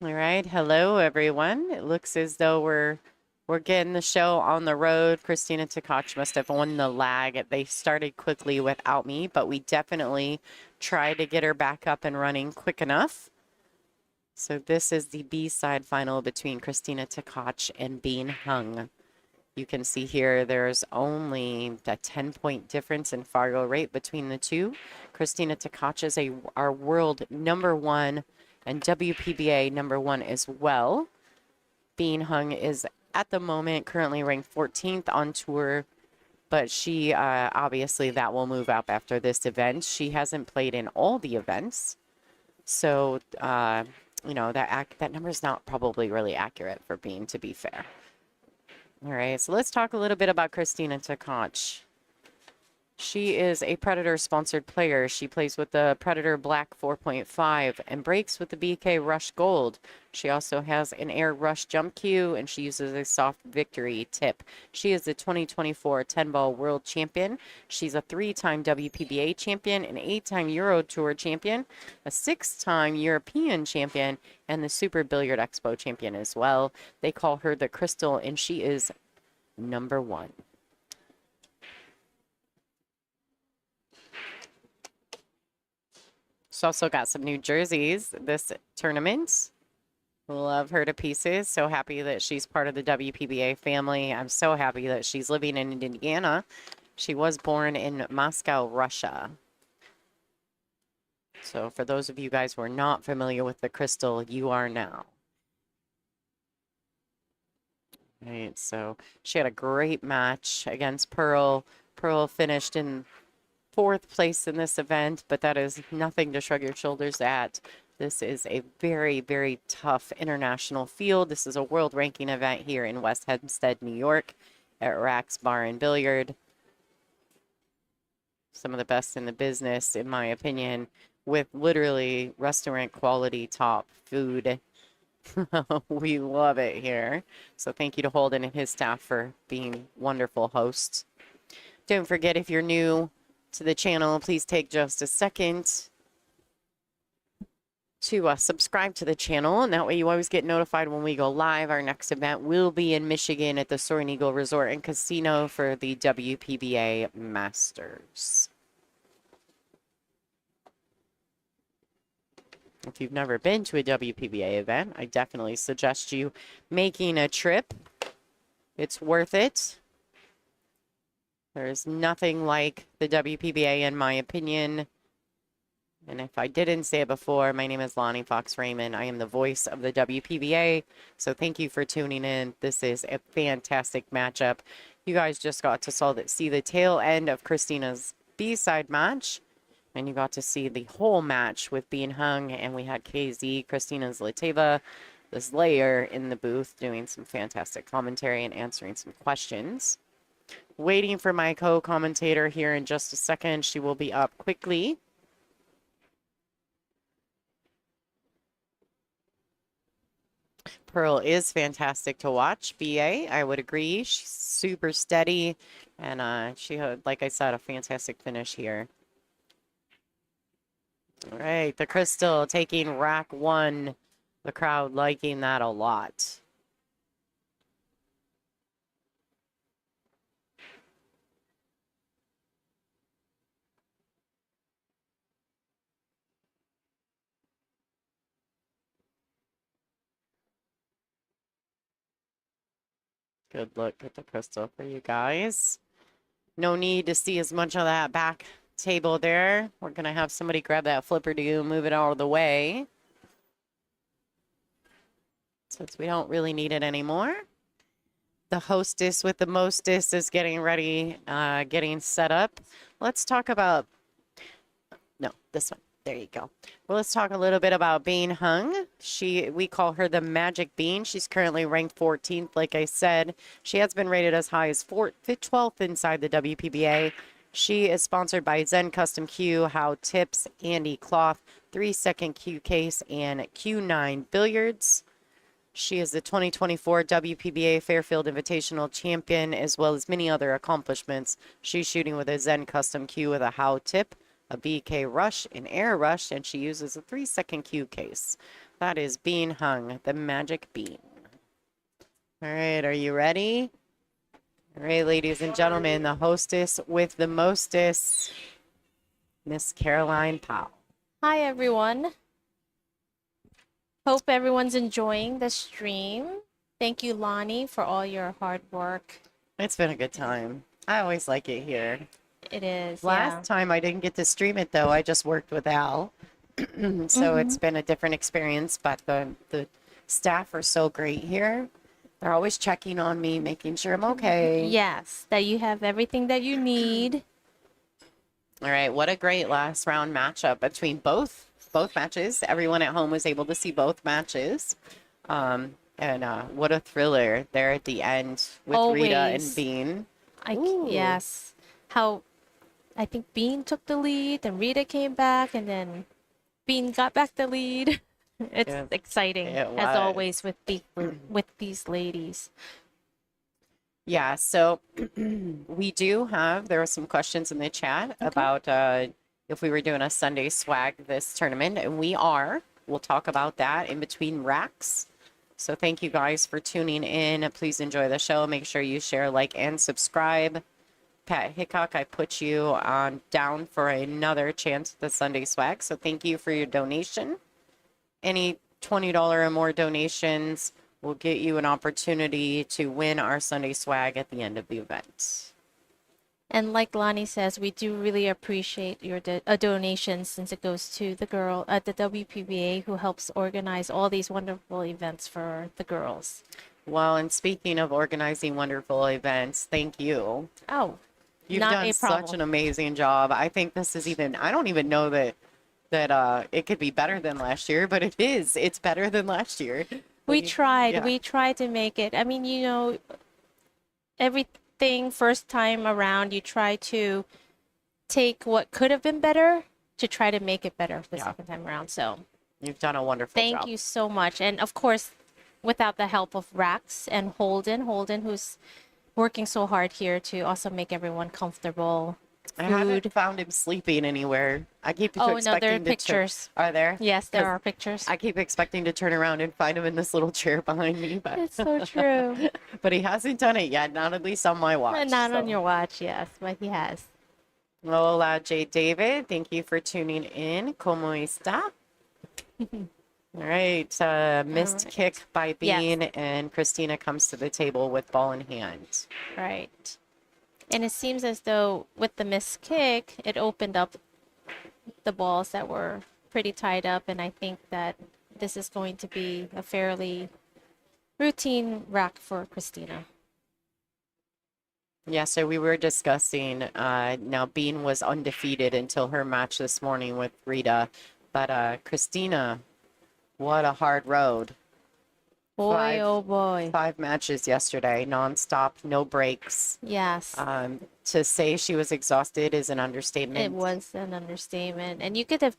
All right, hello everyone. It looks as though we're getting the show on the road. Kristina Tkach must have won the lag. They started quickly without me, but we definitely tried to get her back up and running quick enough. So this is the B-side final between Kristina Tkach and Meng-Hsia. You can see here there's only a 10-point difference in Fargo rate between the two. Kristina Tkach is our world #1 and WPBA #1 as well. Meng-Hsia is at the moment currently ranked 14th on tour, but she obviously that will move up after this event. She hasn't played in all the events, so you know that number is not probably really accurate for being, to be fair. All right, so let's talk a little bit about Kristina Tkach. She is a Predator-sponsored player. She plays with the Predator Black 4.5 and breaks with the BK Rush Gold. She also has an Air Rush jump cue, and she uses a soft victory tip. She is the 2024 10-ball world champion. She's a 3-time WPBA champion, an 8-time Euro Tour champion, a 6-time European champion, and the Super Billiard Expo champion as well. They call her the Crystal, and she is #1. She's also got some new jerseys this tournament. Love her to pieces. So happy that she's part of the WPBA family. I'm so happy that she's living in Indiana. She was born in Moscow, Russia. So for those of you guys who are not familiar with the Crystal, you are now. Right, so she had a great match against Pearl. Pearl finished in 4th place in this event, but that is nothing to shrug your shoulders at. This is a very, very tough international field. This is a world ranking event here in West Hempstead, New York at Raxx Bar and Billiard. Some of the best in the business, in my opinion, with literally restaurant quality top food. We love it here. So thank you to Holden and his staff for being wonderful hosts. Don't forget, if you're new to the channel, please take just a second to subscribe to the channel, and that way you always get notified when we go live. Our next event will be in Michigan at the Soaring Eagle Resort and Casino for the WPBA Masters. If you've never been to a WPBA event, I definitely suggest you making a trip. It's worth it. There's nothing like the WPBA, in my opinion. And if I didn't say it before, my name is Lonnie Fox Raymond. I am the voice of the WPBA. So thank you for tuning in. This is a fantastic matchup. You guys just got to see the tail end of Kristina's B-side match. And you got to see the whole match with Meng-Hsia. And we had KZ, Kristina's Lateva, the Slayer, in the booth doing some fantastic commentary and answering some questions. Waiting for my co-commentator here in just a second. She will be up quickly. Pearl is fantastic to watch. BA, I would agree. She's super steady. And she had, like I said, a fantastic finish here. All right, the Crystal taking rack 1. The crowd liking that a lot. Good look at the Crystal for you guys. No need to see as much of that back table there. We're going to have somebody grab that flipper to move it out of the way, since we don't really need it anymore. The hostess with the mostest is getting ready, getting set up. Let's talk about, no, this one. There you go. Well, let's talk a little bit about Meng-Hsia. We call her the Magic Bean. She's currently ranked 14th, like I said. She has been rated as high as 12th inside the WPBA. She is sponsored by Zen Custom Q, How Tips, Andy Cloth, 3-second Q Case, and Q9 Billiards. She is the 2024 WPBA Fairfield Invitational Champion, as well as many other accomplishments. She's shooting with a Zen Custom Q with a How Tip, a BK rush, an air rush, and she uses a 3-second cue case. That is Bean Hung, the magic bean. All right, are you ready? All right, ladies and gentlemen, the hostess with the mostest, Miss Caroline Powell. Hi, everyone. Hope everyone's enjoying the stream. Thank you, Lonnie, for all your hard work. It's been a good time. I always like it here. It is, Last time I didn't get to stream it, though. I just worked with Al. So it's been a different experience, but the staff are so great here. They're always checking on me, making sure I'm okay. Yes, that you have everything that you need. All right, what a great last round matchup between both matches. Everyone at home was able to see both matches. And what a thriller there at the end with Rita and Bean. Yes. How I think Bean took the lead, then Rita came back, and then Bean got back the lead. It's exciting, as always, with these ladies. Yeah, so we do have, there are some questions in the chat about if we were doing a Sunday swag this tournament, and we are. We'll talk about that in between racks. So thank you guys for tuning in. Please enjoy the show. Make sure you share, like, and subscribe. Pat Hickok, I put you on down for another chance at the Sunday swag. So thank you for your donation. Any $20 or more donations will get you an opportunity to win our Sunday swag at the end of the event. And like Lonnie says, we do really appreciate your donations, since it goes to the girl at the WPBA who helps organize all these wonderful events for the girls. Well, and speaking of organizing wonderful events, thank you. Oh, You've done such an amazing job. I think this is even, I don't even know that it could be better than last year, but it is. It's better than last year. We tried. We tried to make it. I mean, you know, everything first time around, you try to take what could have been better to try to make it better the second time around. So you've done a wonderful job. Thank you so much. And of course, without the help of Raxx and Holden, who's working so hard here to also make everyone comfortable. I haven't found him sleeping anywhere. I keep expecting no, there are pictures. Are there? Yes, there are pictures. I keep expecting to turn around and find him in this little chair behind me. But it's so true. But he hasn't done it yet, not at least on my watch. Not on your watch, yes, but he has. Hola, J. David. Thank you for tuning in. ¿Cómo está? All right. Missed kick by Bean, and Kristina comes to the table with ball in hand. Right. And it seems as though with the missed kick, it opened up the balls that were pretty tied up. And I think that this is going to be a fairly routine rack for Kristina. Yeah, so we were discussing, now Bean was undefeated until her match this morning with Rita. But Kristina, what a hard road. Boy, oh boy. 5 matches yesterday, nonstop, no breaks. Yes. To say she was exhausted is an understatement. It was an understatement. And you could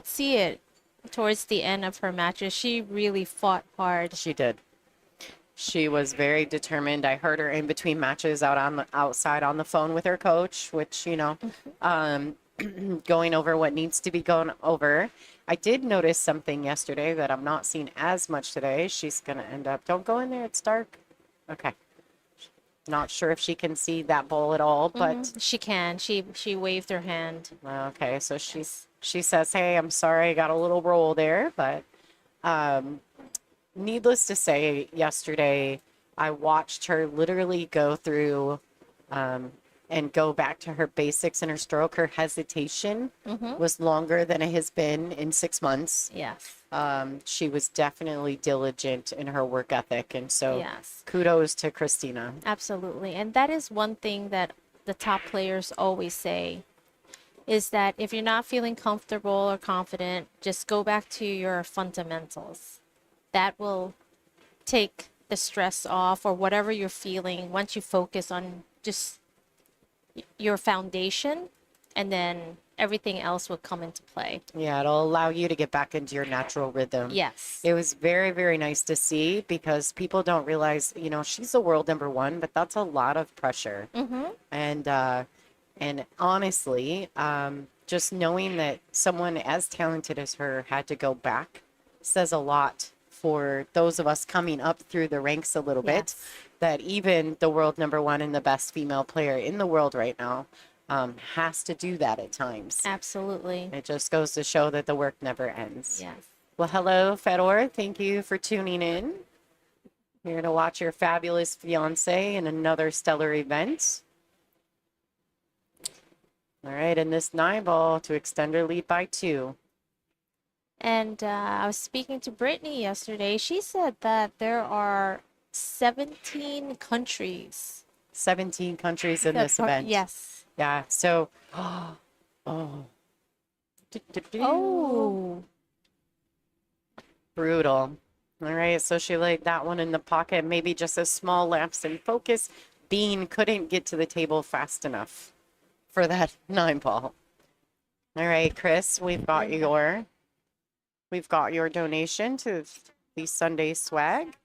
see it towards the end of her matches. She really fought hard. She did. She was very determined. I heard her in between matches outside on the phone with her coach, which, you know, going over what needs to be gone over. I did notice something yesterday that I'm not seeing as much today. She's going to end up, don't go in there, it's dark. Okay. Not sure if she can see that ball at all, but she can. She waved her hand. Okay, so she says, "Hey, I'm sorry, I got a little roll there," but needless to say, yesterday I watched her literally go through and go back to her basics and her stroke. Her hesitation was longer than it has been in 6 months. Yes. She was definitely diligent in her work ethic. And so kudos to Kristina. Absolutely. And that is one thing that the top players always say, is that if you're not feeling comfortable or confident, just go back to your fundamentals. That will take the stress off, or whatever you're feeling, once you focus on just your foundation, and then everything else will come into play. Yeah, it'll allow you to get back into your natural rhythm. Yes. It was very, very nice to see, because people don't realize, you know, she's the world #1, but that's a lot of pressure. And honestly, just knowing that someone as talented as her had to go back says a lot for those of us coming up through the ranks a little bit, Yes. that even the world number one and the best female player in the world right now has to do that at times. Absolutely. It just goes to show that the work never ends. Yes. Well, hello, Fedor. Thank you for tuning in. Here to watch your fabulous fiance in another stellar event. All right, and this 9-ball to extend her lead by 2. And I was speaking to Brittany yesterday. She said that there are 17 countries 17 countries in that this event. Yes. Yeah, so, oh. Oh. Brutal. All right, so she laid that one in the pocket. Maybe just a small lapse in focus. Bean couldn't get to the table fast enough for that 9-ball. All right, Chris, we've got your donation to the Sunday swag.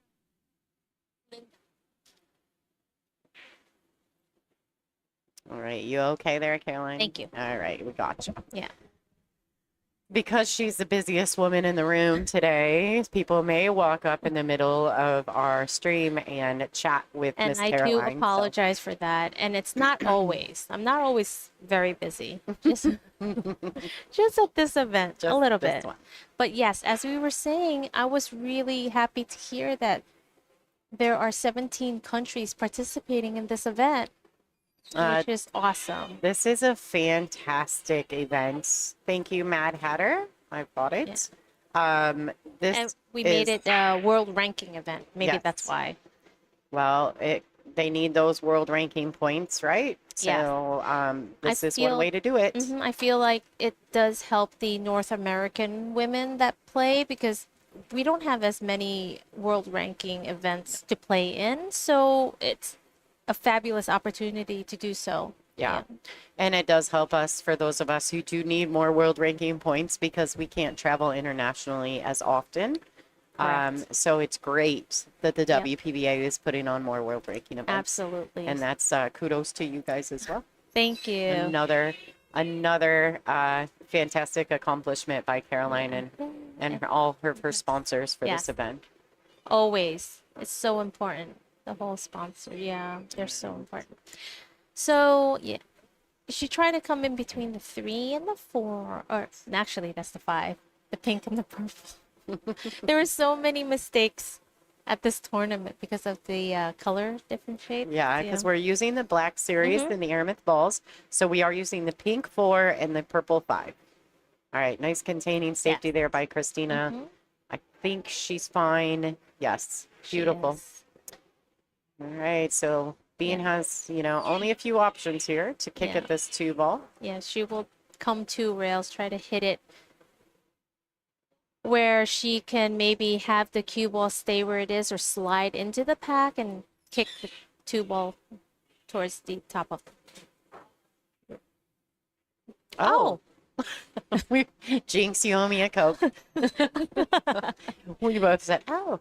All right, you okay there, Caroline? Thank you. All right, we got you. Yeah. Because she's the busiest woman in the room today, people may walk up in the middle of our stream and chat with And Miss I Caroline. do apologize for that. And it's not always. I'm not always very busy. Just at this event, Just a little this bit. one. But yes, as we were saying, I was really happy to hear that there are 17 countries participating in this event, which is awesome. This is a fantastic event. Thank you, Mad Hatter. I bought it. This And we is, made it a world ranking event. Maybe that's Yes. why. well, they need those world ranking points, right? Yeah. So this is one feel- way to do it. I feel like it does help the North American women that play because we don't have as many world ranking events to play in. So it's a fabulous opportunity to do so. Yeah. And it does help us for those of us who do need more world ranking points because we can't travel internationally as often. Correct. So it's great that the Yep. WPBA is putting on more world ranking events. Absolutely. And that's kudos to you guys as well. Thank you. Another fantastic accomplishment by Caroline and all her sponsors for Yes. this event. Always. It's so important. The whole sponsor. Yeah, they're so important. So, yeah. She tried to come in between the 3 and the 4. Or actually, that's the 5. The pink and the purple. There were so many mistakes at this tournament because of the color different shades. Yeah, because we're using the black series and the Aramith balls. So we are using the pink 4 and the purple 5. All right, nice containing safety there by Kristina. I think she's fine. Yes, beautiful. All right, so Bean has, only a few options here to kick at this 2-ball. Yeah, she will come 2 rails, try to hit it where she can maybe have the cue ball stay where it is or slide into the pack and kick the 2-ball towards the top of. Oh. We Jinx, you owe me a Coke. We both said, oh.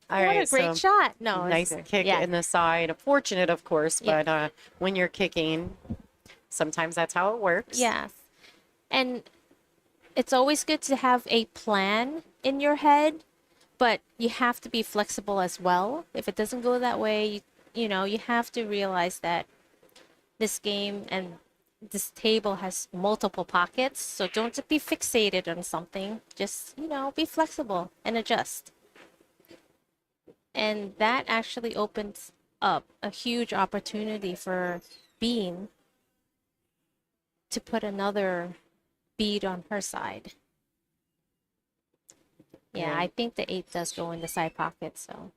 All What right, a great shot. No, nice kick in the side. Fortunate, of course, but when you're kicking, sometimes that's how it works. Yes. And it's always good to have a plan in your head, but you have to be flexible as well. If it doesn't go that way, you have to realize that this game and this table has multiple pockets, so don't just be fixated on something. Just, be flexible and adjust. And that actually opens up a huge opportunity for Bean to put another bead on her side. Yeah, I think the 8 does go in the side pocket, so.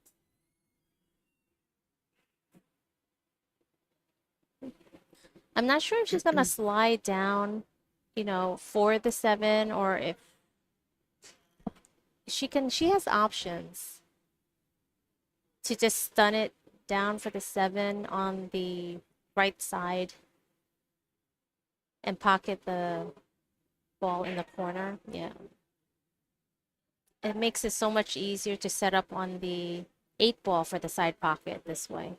I'm not sure if she's gonna slide down, for the 7 or if she has options to just stun it down for the 7 on the right side and pocket the ball in the corner. Yeah. It makes it so much easier to set up on the 8 ball for the side pocket this way.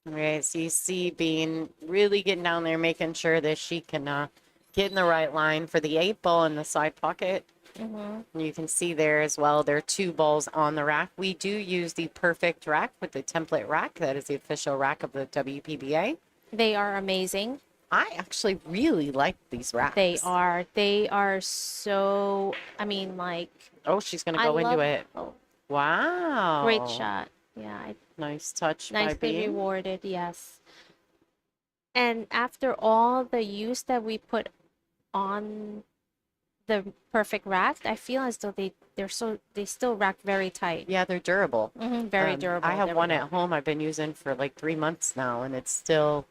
All right, so you see Bean really getting down there, making sure that she can getting the right line for the 8 ball in the side pocket. Mm-hmm. You can see there as well, there are 2 balls on the rack. We do use the perfect rack with the template rack. That is the official rack of the WPBA. They are amazing. I actually really like these racks. They are. They are so, I mean, like, Oh, she's going to I go into love, it. oh, Wow. great shot. Yeah, Nice touch by nicely Bean. rewarded, yes. And after all the use that we put on the perfect rack, I feel as though they still rack very tight. Yeah, they're durable. Very durable. I have There we one go. at home I've been using for like 3 months now, and it's still.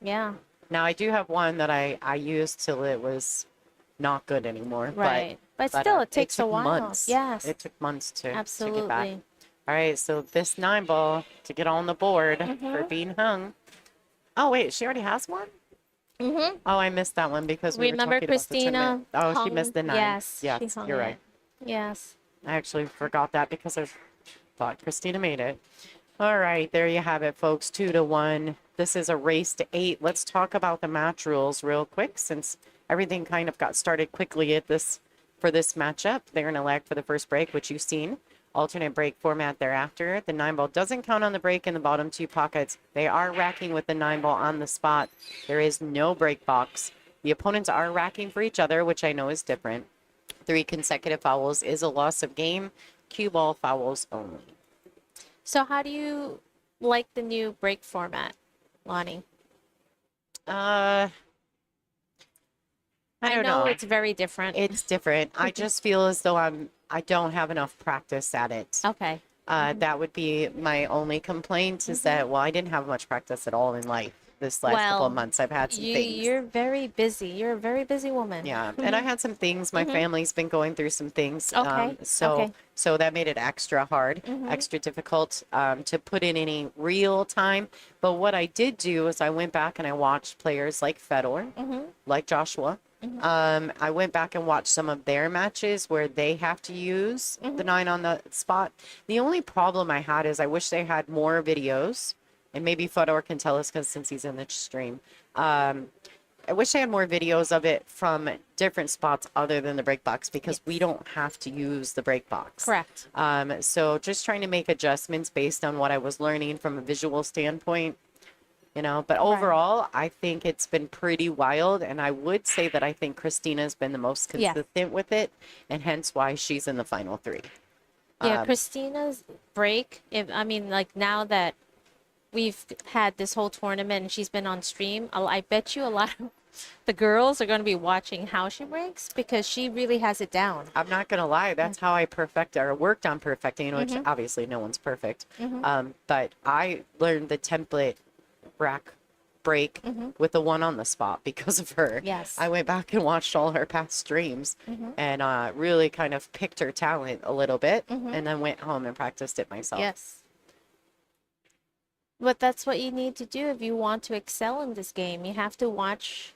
Yeah, Now, I do have one that I used till it was not good anymore. right. But But still, it takes a took while. months. Yes, It took months to get back. absolutely. All right, so this 9 ball to get on the board for being hung. Oh, wait, she already has one? Mm-hmm. Oh, I missed that one because we Remember were talking about the Kristina tournament. Oh, she hung? missed the 9. Yes, she Yes, hung you're it. right. Yes. I actually forgot that because I thought Kristina made it. All right, there you have it, folks. 2-1. This is a race to 8. Let's talk about the match rules real quick since everything kind of got started quickly at this for this matchup. They're going to lag for the first break, which you've seen. Alternate break format thereafter. The 9 ball doesn't count on the break in the bottom 2 pockets. They are racking with the 9 ball on the spot. There is no break box. The opponents are racking for each other, which I know is different. 3 consecutive fouls is a loss of game. Cue ball fouls only. So how do you like the new break format, Lonnie? I don't know know. it's very different. It's different. I just feel as though I don't have enough practice at it. Okay. That would be my only complaint is that, well, I didn't have much practice at all in life this last couple of months. I've had some things. You're very busy. You're a very busy woman. Yeah, and I had some things. My family's been going through some things. Okay. So that made it extra hard, extra difficult to put in any real time. But what I did do is I went back and I watched players like Fedor, like Joshua. I went back and watched some of their matches where they have to use the 9 on the spot. The only problem I had is I wish they had more videos, and maybe Fedor can tell us because since he's in the stream. I wish I had more videos of it from different spots other than the break box because we don't have to use the break box. Correct. So just trying to make adjustments based on what I was learning from a visual standpoint, you know. But overall, I think it's been pretty wild, and I would say that I think Kristina's been the most consistent with it, and hence why she's in the final 3. Yeah, Kristina's break. I mean, like now that we've had this whole tournament and she's been on stream, I bet you a lot of the girls are going to be watching how she breaks because she really has it down. I'm not going to lie. That's how I worked on perfecting, which obviously no one's perfect. But I learned the template rack break with the 1 on the spot because of her. Yes. I went back and watched all her past streams and really kind of picked her talent a little bit and then went home and practiced it myself. Yes. But that's what you need to do if you want to excel in this game. You have to watch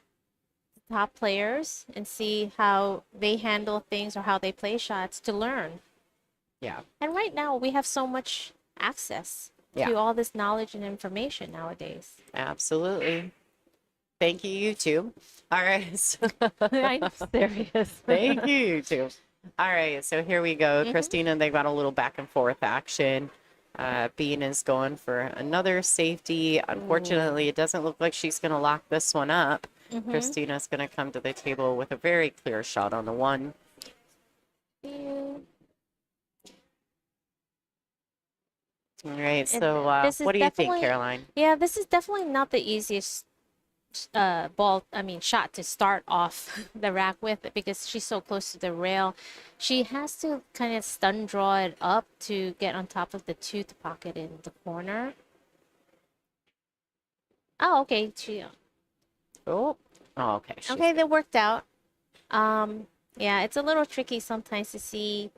the top players and see how they handle things or how they play shots to learn. Yeah. And right now, we have so much access to all this knowledge and information nowadays. Absolutely. Thank you, YouTube. All right. So I'm serious. thank you, YouTube. All right. So here we go. Kristina, they got a little back and forth action. Bean is going for another safety. Unfortunately, it doesn't look like she's going to lock this one up. Kristina's going to come to the table with a very clear shot on the 1. All right, so what do you think, Caroline? Yeah, this is definitely not the easiest shot to start off the rack with because she's so close to the rail. She has to kind of stun draw it up to get on top of the tooth pocket in the corner. Oh, okay. Okay. Okay, that worked out. Yeah, it's a little tricky sometimes to see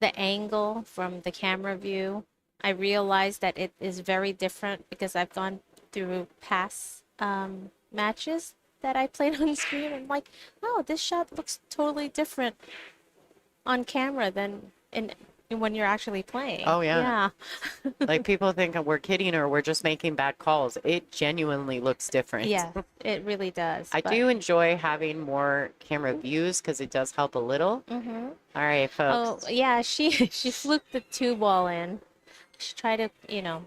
the angle from the camera view. I realize that it is very different because I've gone through past matches that I played on screen. I'm like, oh, this shot looks totally different on camera than in when you're actually playing. Oh, yeah. Yeah. Like people think we're kidding or we're just making bad calls. It genuinely looks different. Yeah, it really does. I do enjoy having more camera views because it does help a little. Mm-hmm. All right, Oh, folks. yeah, she fluked the two ball in. She tried to, All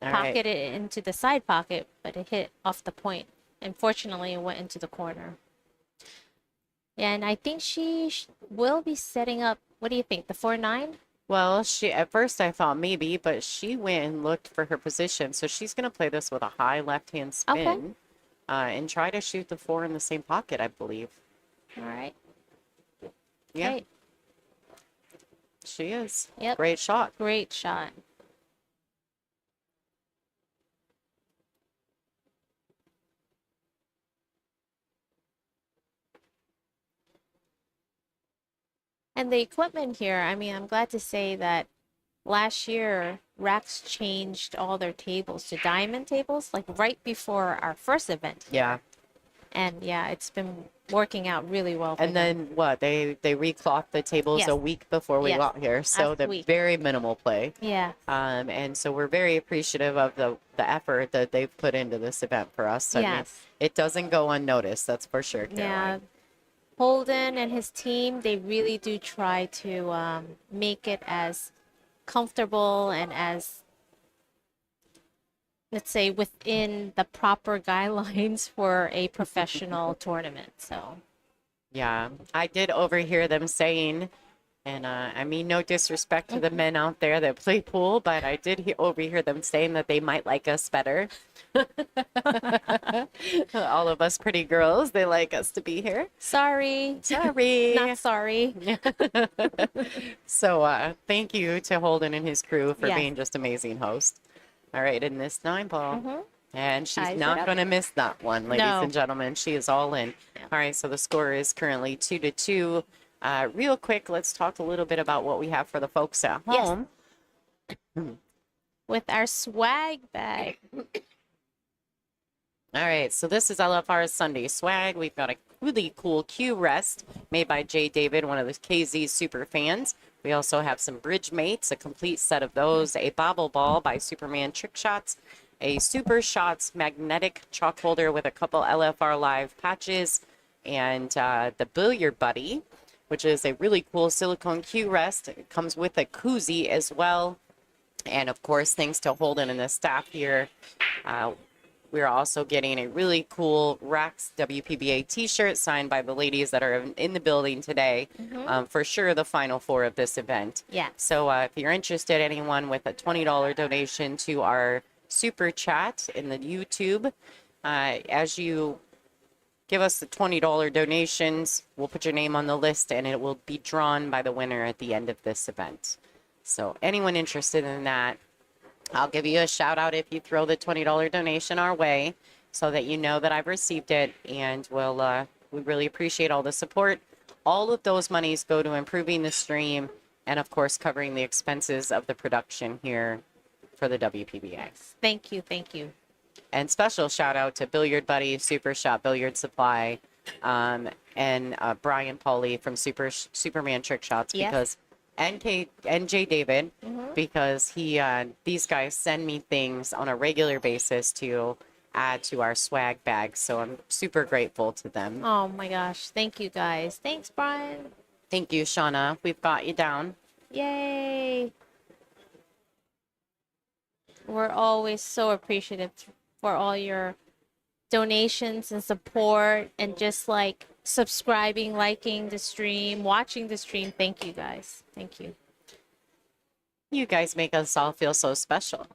right. pocket it into the side pocket, but it hit off the point. Unfortunately, it went into the corner. And I think she will be setting up, what do you think, the 4-9? Well, at first I thought maybe, but she went and looked for her position. So she's going to play this with a high left-hand Okay. spin and try to shoot the 4 in the same pocket, I believe. All right. Yeah, Okay. she is. Yep. Great shot. Great shot. And the equipment here, I mean, I'm glad to say that last year, Raxx changed all their tables to diamond tables, like right before our first event. Yeah. And yeah, it's been working out really well for And then what? They reclocked the tables Yes. a week before we Yes. got here, so A they're week. very minimal play. Yeah. And so we're very appreciative of the effort that they've put into this event for us. I mean, Yes. it doesn't go unnoticed, that's for sure, Yeah. Caroline. Holden and his team, they really do try to make it as comfortable and as, let's say, within the proper guidelines for a professional tournament. So, Yeah, I did overhear them saying, and I mean no disrespect to the men out there that play pool, but I did overhear them saying that they might like us better. All of us pretty girls, they like us to be here. sorry. Sorry. Not sorry. So thank you to Holden and his crew for Yes. being just amazing host. All right, in this 9 ball. And she's Ties it not up. going to miss that one, ladies No. and gentlemen. She is all in. Yeah. All right, so the score is currently 2-2. Real quick, let's talk a little bit about what we have for the folks at Yes. home. With our swag bag. All right, so this is LFR's Sunday swag. We've got a really cool Q rest made by Jay David, one of the KZ super fans. We also have some bridge mates, a complete set of those, a bobble ball by Superman Trick Shots, a Super Shots magnetic chalk holder with a couple LFR Live patches, and the Billiard Buddy, which is a really cool silicone Q rest. It comes with a koozie as well. And of course, thanks to Holden and the staff here, we're also getting a really cool Raxx WPBA t-shirt signed by the ladies that are in the building today. For sure, the final 4 of this event. Yeah. So if you're interested, anyone with a $20 donation to our super chat in the YouTube, as you give us the $20 donations, we'll put your name on the list and it will be drawn by the winner at the end of this event. So anyone interested in that, I'll give you a shout out if you throw the $20 donation our way so that you know that I've received it, and we really appreciate all the support. All of those monies go to improving the stream and of course covering the expenses of the production here for the WPBA. Thank you. Thank you. And special shout out to Billiard Buddy, Super Shot Billiard Supply, and Brian Pauly from Superman Trick Shots, Yes. because and Jay David, because these guys send me things on a regular basis to add to our swag bag. So I'm super grateful to them. Oh my gosh. Thank you guys. Thanks, Brian. Thank you, Shauna. We've got you down. Yay. We're always so appreciative for all your donations and support and just like subscribing, liking the stream, watching the stream. Thank you guys. Thank you. You guys make us all feel so special.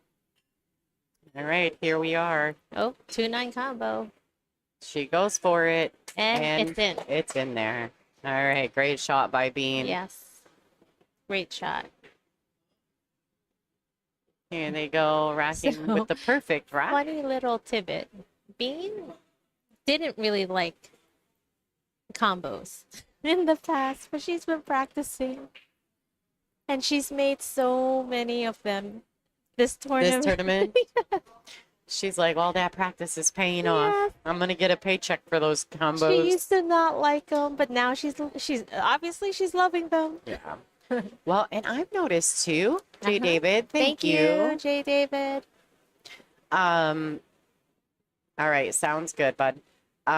All right, here we are. Oh, 2-9 combo. She goes for it. And it's in. It's in there. All right, great shot by Bean. Yes. Great shot. Here they go, racking So, with the perfect rack. Funny little tidbit. Bean didn't really like combos in the past, but she's been practicing. And she's made so many of them this tournament. This tournament. She's like, all that practice is paying off. Yes. I'm going to get a paycheck for those combos. She used to not like them, but now she's obviously she's loving them. Yeah. Well, and I've noticed too, Jay Uh-huh. David, thank Thank you, you. Jay David. Um, all right, sounds good, bud. Uh,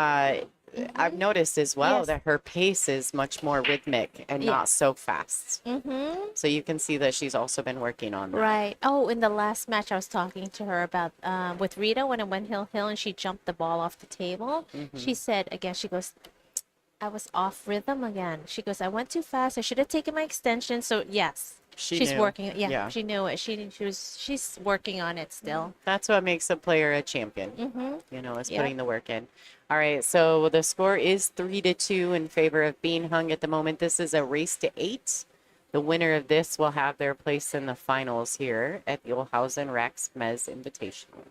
I've Mm-hmm. noticed as well Yes. that her pace is much more rhythmic and not Yes. so fast. Mm-hmm. So you can see that she's also been working on that. Right. Oh, in the last match, I was talking to her about with Rita when it went hill and she jumped the ball off the table. Hmm. She said again, she goes, I was off rhythm again. She goes, I went too fast. I should have taken my extension. So yes, She she's knew. working. Yeah, Yeah. she knew it. She's working on it still. That's what makes a player a champion, Mm-hmm. is Yep. putting the work in. All right, so the score is 3-2 in favor of Bean Hung at the moment. This is a race to 8. The winner of this will have their place in the finals here at the Olhausen Raxx Mezz Invitational.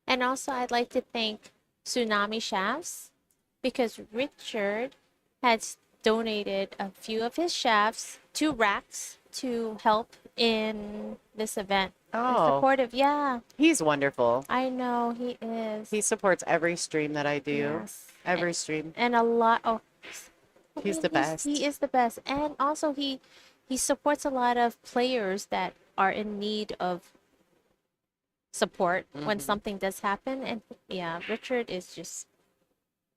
And also, I'd like to thank Tsunami Shafts because Richard has donated a few of his shafts to Raxx to help in this event. He's Oh, supportive. Yeah, he's wonderful. I know he is. He supports every stream that I do. Yes. Every stream. And a lot. Oh, I He's mean, the best. he is the best. And also, he supports a lot of players that are in need of support when Mhm. something does happen. And yeah, Richard is just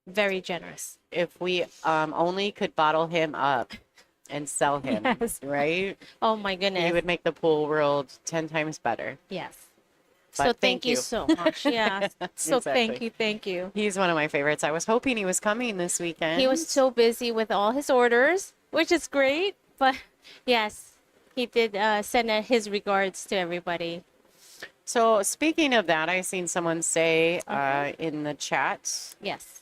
very generous. If we only could bottle him up and sell him, Yes. right? Oh my He goodness. would make the pool world 10 times better. Yes. But So thank thank you you. so much. Yeah. So thank Exactly. you. Thank you. He's one of my favorites. I was hoping he was coming this weekend. He was so busy with all his orders, which is great. But yes, he did send his regards to everybody. So speaking of that, I seen someone say in the chat. Yes.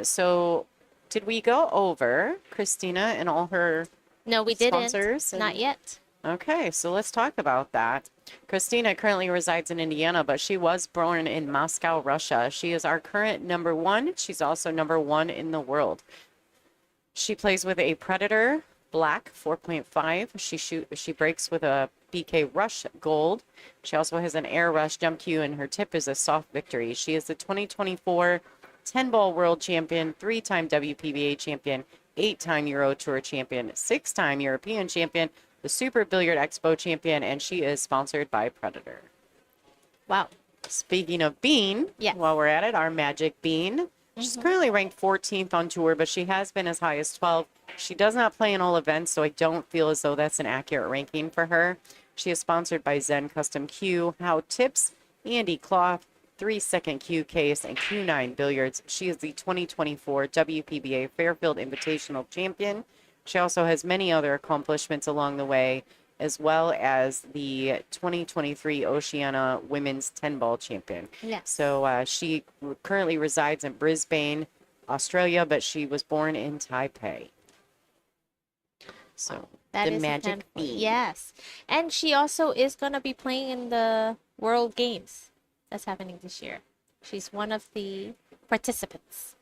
So did we go over Kristina and all her No, we sponsors? didn't. Not yet. Okay, so let's talk about that. Kristina currently resides in Indiana, but she was born in Moscow, Russia. She is our current number 1. She's also number 1 in the world. She plays with a Predator Black 4.5. She breaks with a BK Rush Gold. She also has an Air Rush Jump Q, and her tip is a Soft Victory. She is the 2024 10-ball world champion, 3-time WPBA champion, 8-time Euro Tour champion, 6-time European champion, the Super Billiard Expo champion, and she is sponsored by Predator. Wow. Speaking of Bean, Yes. while we're at it, our Magic Bean. She's currently ranked 14th on tour, but she has been as high as 12. She does not play in all events, so I don't feel as though that's an accurate ranking for her. She is sponsored by Zen Custom Q, How Tips, Andy Cloth, 3-second Q Case, and Q9 Billiards. She is the 2024 WPBA Fairfield Invitational Champion. She also has many other accomplishments along the way, as well as the 2023 Oceania Women's 10-ball champion. Yes. So she currently resides in Brisbane, Australia, but she was born in Taipei. So That the is a Magic 10 point. Bean. Yes. And she also is going to be playing in the World Games that's happening this year. She's one of the participants.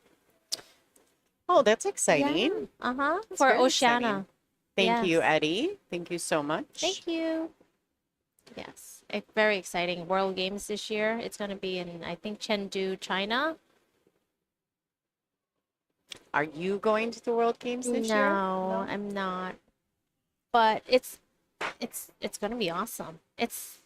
Oh, that's exciting. Yeah. Uh-huh. That's For very Oceania. exciting. Thank you, Yes. Eddie. Thank you so much. Thank you. Yes. It's very exciting. World Games this year. It's going to be in, I think, Chengdu, China. Are you going to the World Games this year? No, I'm not. But it's going to be awesome. It's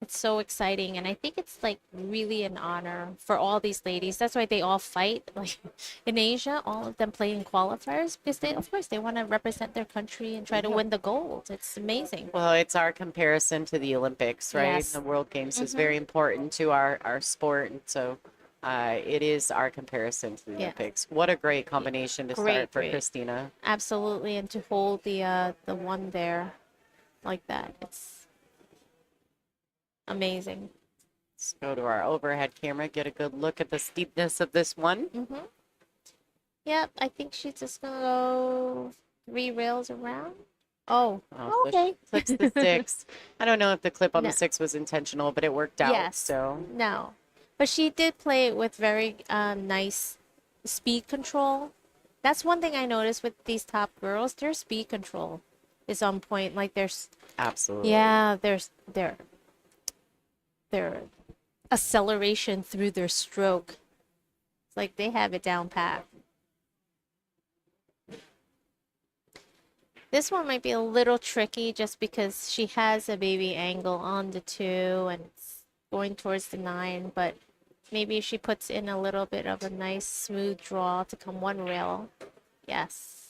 so exciting, and I think it's like really an honor for all these ladies. That's why they all fight. Like in Asia, all of them play in qualifiers because they, of course, they want to represent their country and try to win the gold. It's amazing. Well, it's our comparison to the Olympics, right? Yes. The World Games is very important to our sport, and so it is our comparison to the Yeah. Olympics. What a great combination to start for Great. Kristina. Absolutely, and to hold the one there like that, it's amazing. Let's go to our overhead camera, get a good look at the steepness of this one. Mm-hmm. Yep, I think she's just gonna go 3 rails around. Oh, Oh, so she okay. clips the 6. I don't know if the clip on No. the 6 was intentional, but it worked out. Yes. So No, but she did play it with very nice speed control. That's one thing I noticed with these top girls. Their speed control is on point. Like there's, absolutely. yeah, their acceleration through their stroke It's like they have it down pat. This one might be a little tricky just because she has a baby angle on the 2 and it's going towards the 9, but maybe if she puts in a little bit of a nice smooth draw to come 1 rail. Yes.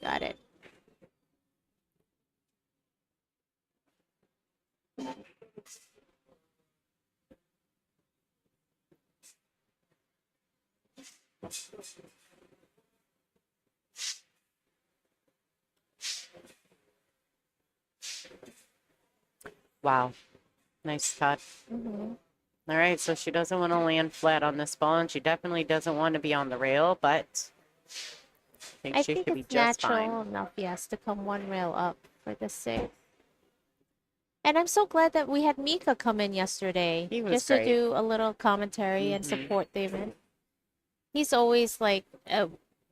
Got it. Wow. Nice cut. Mm-hmm. All right, so she doesn't want to land flat on this ball, and she definitely doesn't want to be on the rail, but I she think should be it's just natural fine. enough, yes, to come 1 rail up for the 6. And I'm so glad that we had Mika come in yesterday He was just to great. do a little commentary and support the event. He's always like,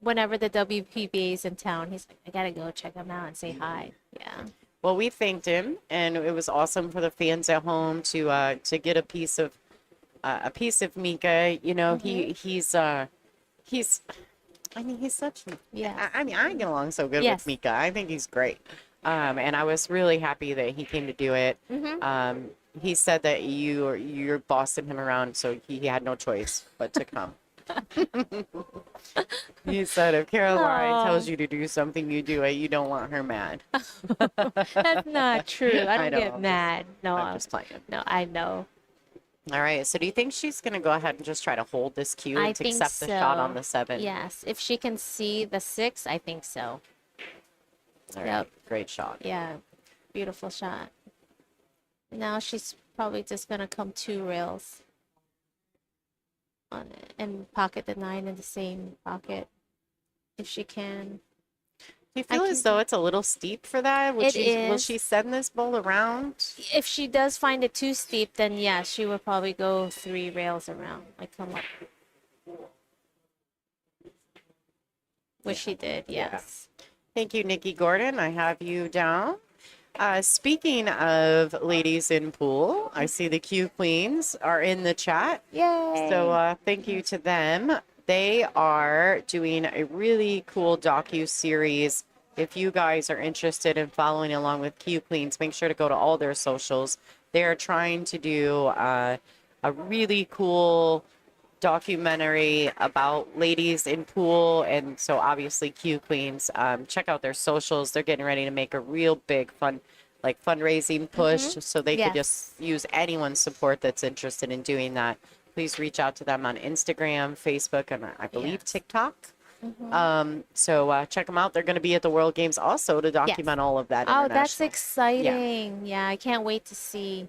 whenever the WPBA is in town, he's like, I gotta go check him out and say hi. Yeah. Well, we thanked him, and it was awesome for the fans at home to get a piece of Mika. You know, he's I mean, he's such. Yes. I mean, I get along so good Yes. with Mika. I think he's great. And I was really happy that he came to do it. Mm-hmm. He said that you're bossing him around, so he had no choice but to come. He said, if Caroline tells you to do something, you do it. You don't want her mad. That's not true. I don't know, get mad. No, I'm just playing. no, I know. All right. So do you think she's going to go ahead and just try to hold this cue I and to think accept the shot on so. the 7? Yes. If she can see the 6, I think so. All right. Yep. Great shot. Yeah. Beautiful shot. Now she's probably just gonna come 2 rails on it and pocket the 9 in the same pocket if she can. Do you feel as though it's a little steep for that? Will It she is. send this ball around? If she does find it too steep, then yes, she would probably go 3 rails around, like come up. Which she did, yes. Thank you, Nikki Gordon. I have you down. Speaking of ladies in pool, I see the Q Queens are in the chat. Yay! So thank you to them. They are doing a really cool docu-series. If you guys are interested in following along with Q Queens, make sure to go to all their socials. They are trying to do a really cool documentary about ladies in pool, and so obviously Q Queens. Check out their socials. They're getting ready to make a real big fundraising push, so they could just use anyone's support that's interested in doing that. Please reach out to them on Instagram, Facebook, and I believe TikTok. So check them out. They're going to be at the World Games also to document all of that. Oh, that's international. exciting. Yeah, I can't wait to see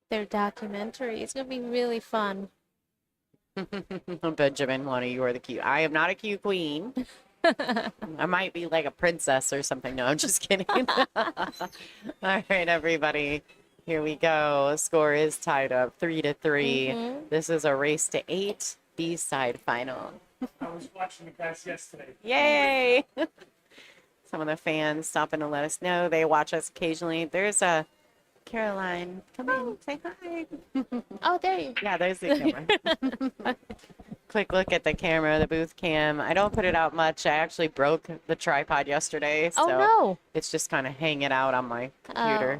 their documentary. It's going to be really fun. Benjamin, one of you are the Q. I am not a Q queen. I might be like a princess or something. No, I'm just kidding. All right, everybody. Here we go. Score is tied up 3-3. This is a race to 8 B-side final. I was watching the guys yesterday. Yay! Some of the fans stopping to let us know they watch us occasionally. There's a Caroline. Come in, say hi. Oh, there you go. Yeah, there's the camera. Quick look at the camera, the booth cam. I don't put it out much. I actually broke the tripod yesterday, so Oh, no. it's just kind of hanging out on my computer.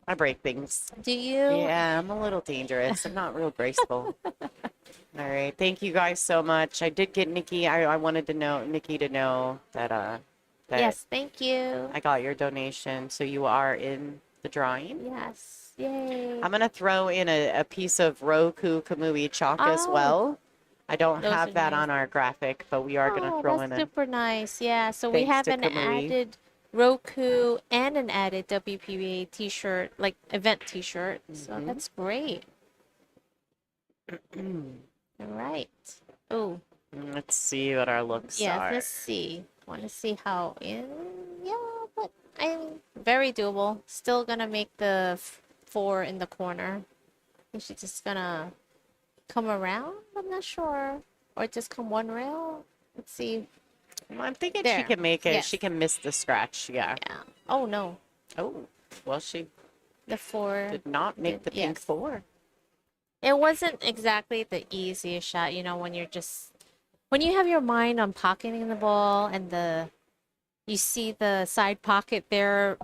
I break things. Do you? Yeah, I'm a little dangerous. I'm not real graceful. All right. Thank you guys so much. I did get Nikki. I wanted to know Nikki to know that Yes, thank you. I got your donation, so you are in the drawing. Yes. Yay. I'm going to throw in a piece of Roku Kamui chalk as well. I don't Those have are that nice. on our graphic, but we are going to throw in that's a super nice. Yeah, so we have thanks to an Kamui. added Roku and an added WPBA t-shirt, like event t-shirt. So that's great. All right. Oh, Let's see what our looks yeah, are. let's see. Want to see how in? Yeah, but I'm very doable. Still gonna make the 4 in the corner. I think she's just gonna come around. I'm not sure, or just come 1 rail. Let's see. Well, I'm thinking she There. can make it. Yes. She can miss the scratch. Yeah. Yeah. Oh no, Oh, well, she the 4. did not make the pink yes. 4. It wasn't exactly the easiest shot, you know, when you're just when you have your mind on pocketing the ball and you see the side pocket there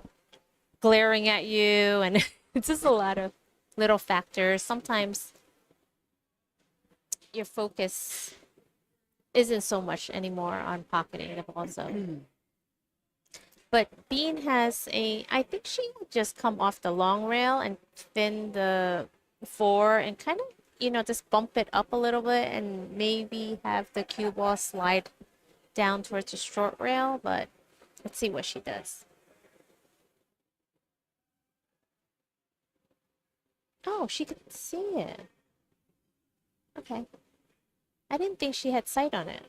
glaring at you and it's just a lot of little factors. Sometimes your focus isn't so much anymore on pocketing the ball. So, but Bean has I think she would just come off the long rail and spin the four and kind of, you know, just bump it up a little bit and maybe have the cue ball slide down towards the short rail. But let's see what she does. Oh, she could see it. Okay. I didn't think she had sight on it.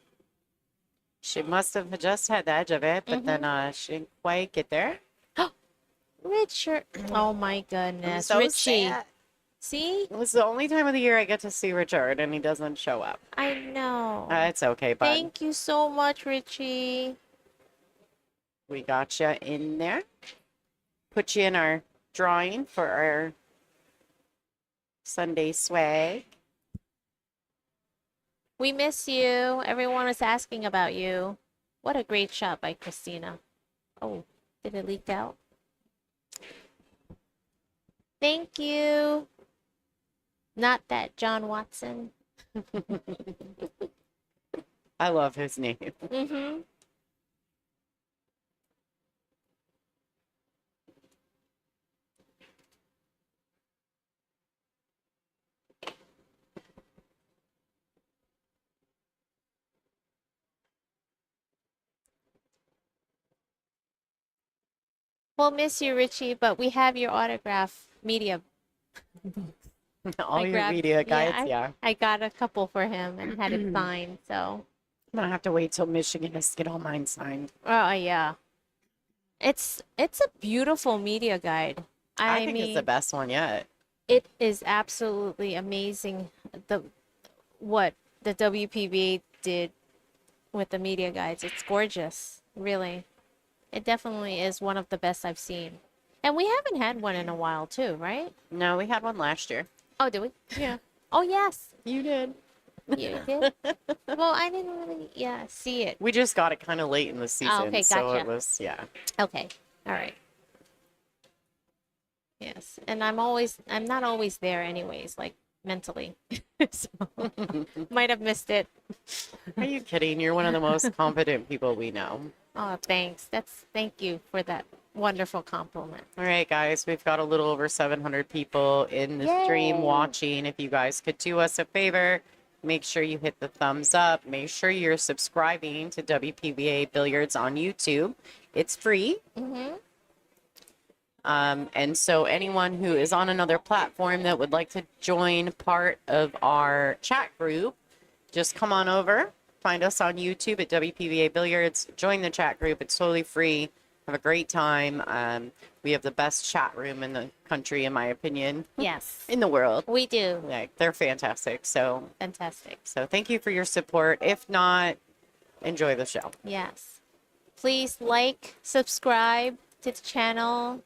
She must have just had the edge of it, but then she didn't quite get there. Richard. Oh my I'm goodness. so Richie. sad. See? It was the only time of the year I get to see Richard, and he doesn't show up. I know. It's okay, bud. Thank you so much, Richie. We got you in there. Put you in our drawing for our Sunday swag. We miss you. Everyone was asking about you. What a great shot by Kristina. Oh, did it leak out? Thank you. Not that John Watson. I love his name. Mm-hmm. We'll miss you, Richie, but we have your autograph media. All your media guides, yeah. I got a couple for him and had it signed, so. I'm gonna have to wait till Michigan to get all mine signed. Oh, yeah. It's a beautiful media guide. I think mean, it's the best one yet. it is absolutely amazing what the WPBA did with the media guides. It's gorgeous, really. It definitely is one of the best I've seen. And we haven't had one in a while too, right? No, we had one last year. Oh, did we? Yeah. Oh, yes. You did. You did? Well, I didn't really, see it. We just got it kind of late in the season. okay, So gotcha. it was, yeah. Okay. All right. Yes. And I'm not always there anyways, like mentally. So might have missed it. Are you kidding? You're one of the most confident people we know. Oh, thanks. Thank you for that wonderful compliment. All right, guys, we've got a little over 700 people in the stream Yay. watching. If you guys could do us a favor, make sure you hit the thumbs up. Make sure you're subscribing to WPBA Billiards on YouTube. It's free. Mm-hmm. And so anyone who is on another platform that would like to join part of our chat group, just come on over, find us on YouTube at WPBA Billiards, join the chat group. It's totally free. Have a great time. We have the best chat room in the country, in my opinion. Yes. In the world. We do. Yeah, they're fantastic. So Fantastic. thank you for your support. If not, enjoy the show. Yes. Please like, subscribe to the channel.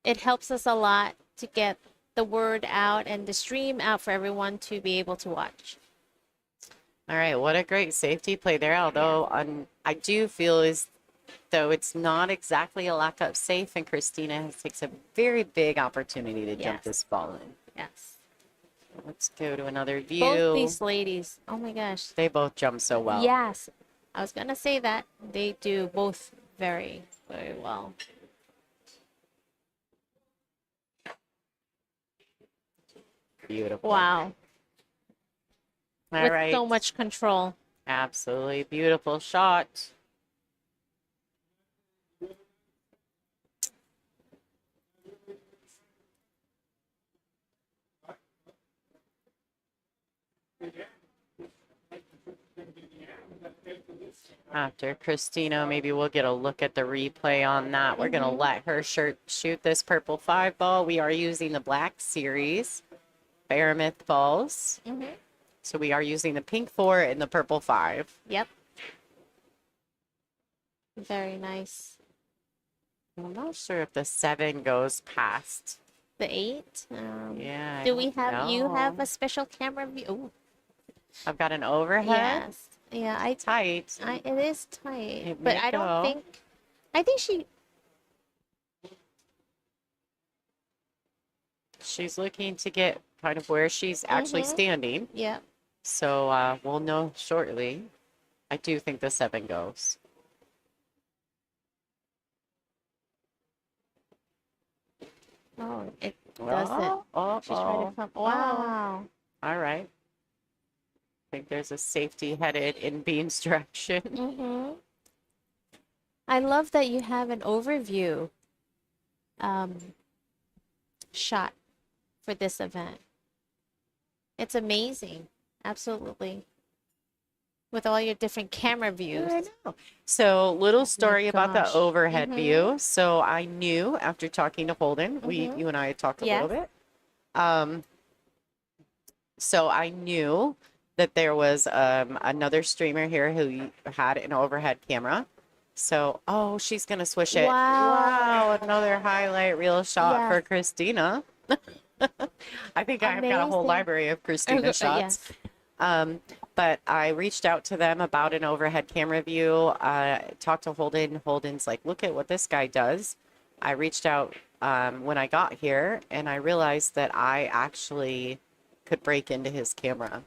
It helps us a lot to get the word out and the stream out for everyone to be able to watch. All right, what a great safety play there. Although I do feel as though it's not exactly a lock up safe, and Kristina takes a very big opportunity to jump Yes. this ball in. Yes. Let's go to another view. Both these ladies, oh my gosh. They both jump so well. Yes. I was going to say that. They do both very, very well. Beautiful. Wow. All With right. so much control. Absolutely beautiful shot. After Kristina, maybe we'll get a look at the replay on that. We're going to let her shoot this purple 5 ball. We are using the Black Series Aramith balls. Mm-hmm. So we are using the pink 4 and the purple 5. Yep. Very nice. I'm not sure if the 7 goes past The 8. Yeah. Do we have you have No. a special camera view? Oh, I've got an overhead. yes. Yeah, Tight. it is tight, It but may I don't go. think. I think She's looking to get kind of where she's actually standing. yeah. So we'll know shortly. I do think the 7 goes. Oh, it doesn't. Oh, She's trying to come. Wow. All right. I think there's a safety headed in Bean's direction. Mm-hmm. I love that you have an overview shot for this event. It's amazing. Absolutely. With all your different camera views. I know. So, little story about the gosh. overhead view. So, I knew after talking to Holden, you and I had talked a Yes. little bit. So, I knew that there was another streamer here who had an overhead camera. So, oh, she's going to swish it. Wow. Wow, another highlight reel shot for Yes. Kristina. I think I've got a whole Amazing. library of Kristina shots. Yes. But I reached out to them about an overhead camera view. Talked to Holden. Holden's like, look at what this guy does. I reached out when I got here, and I realized that I actually could break into his camera.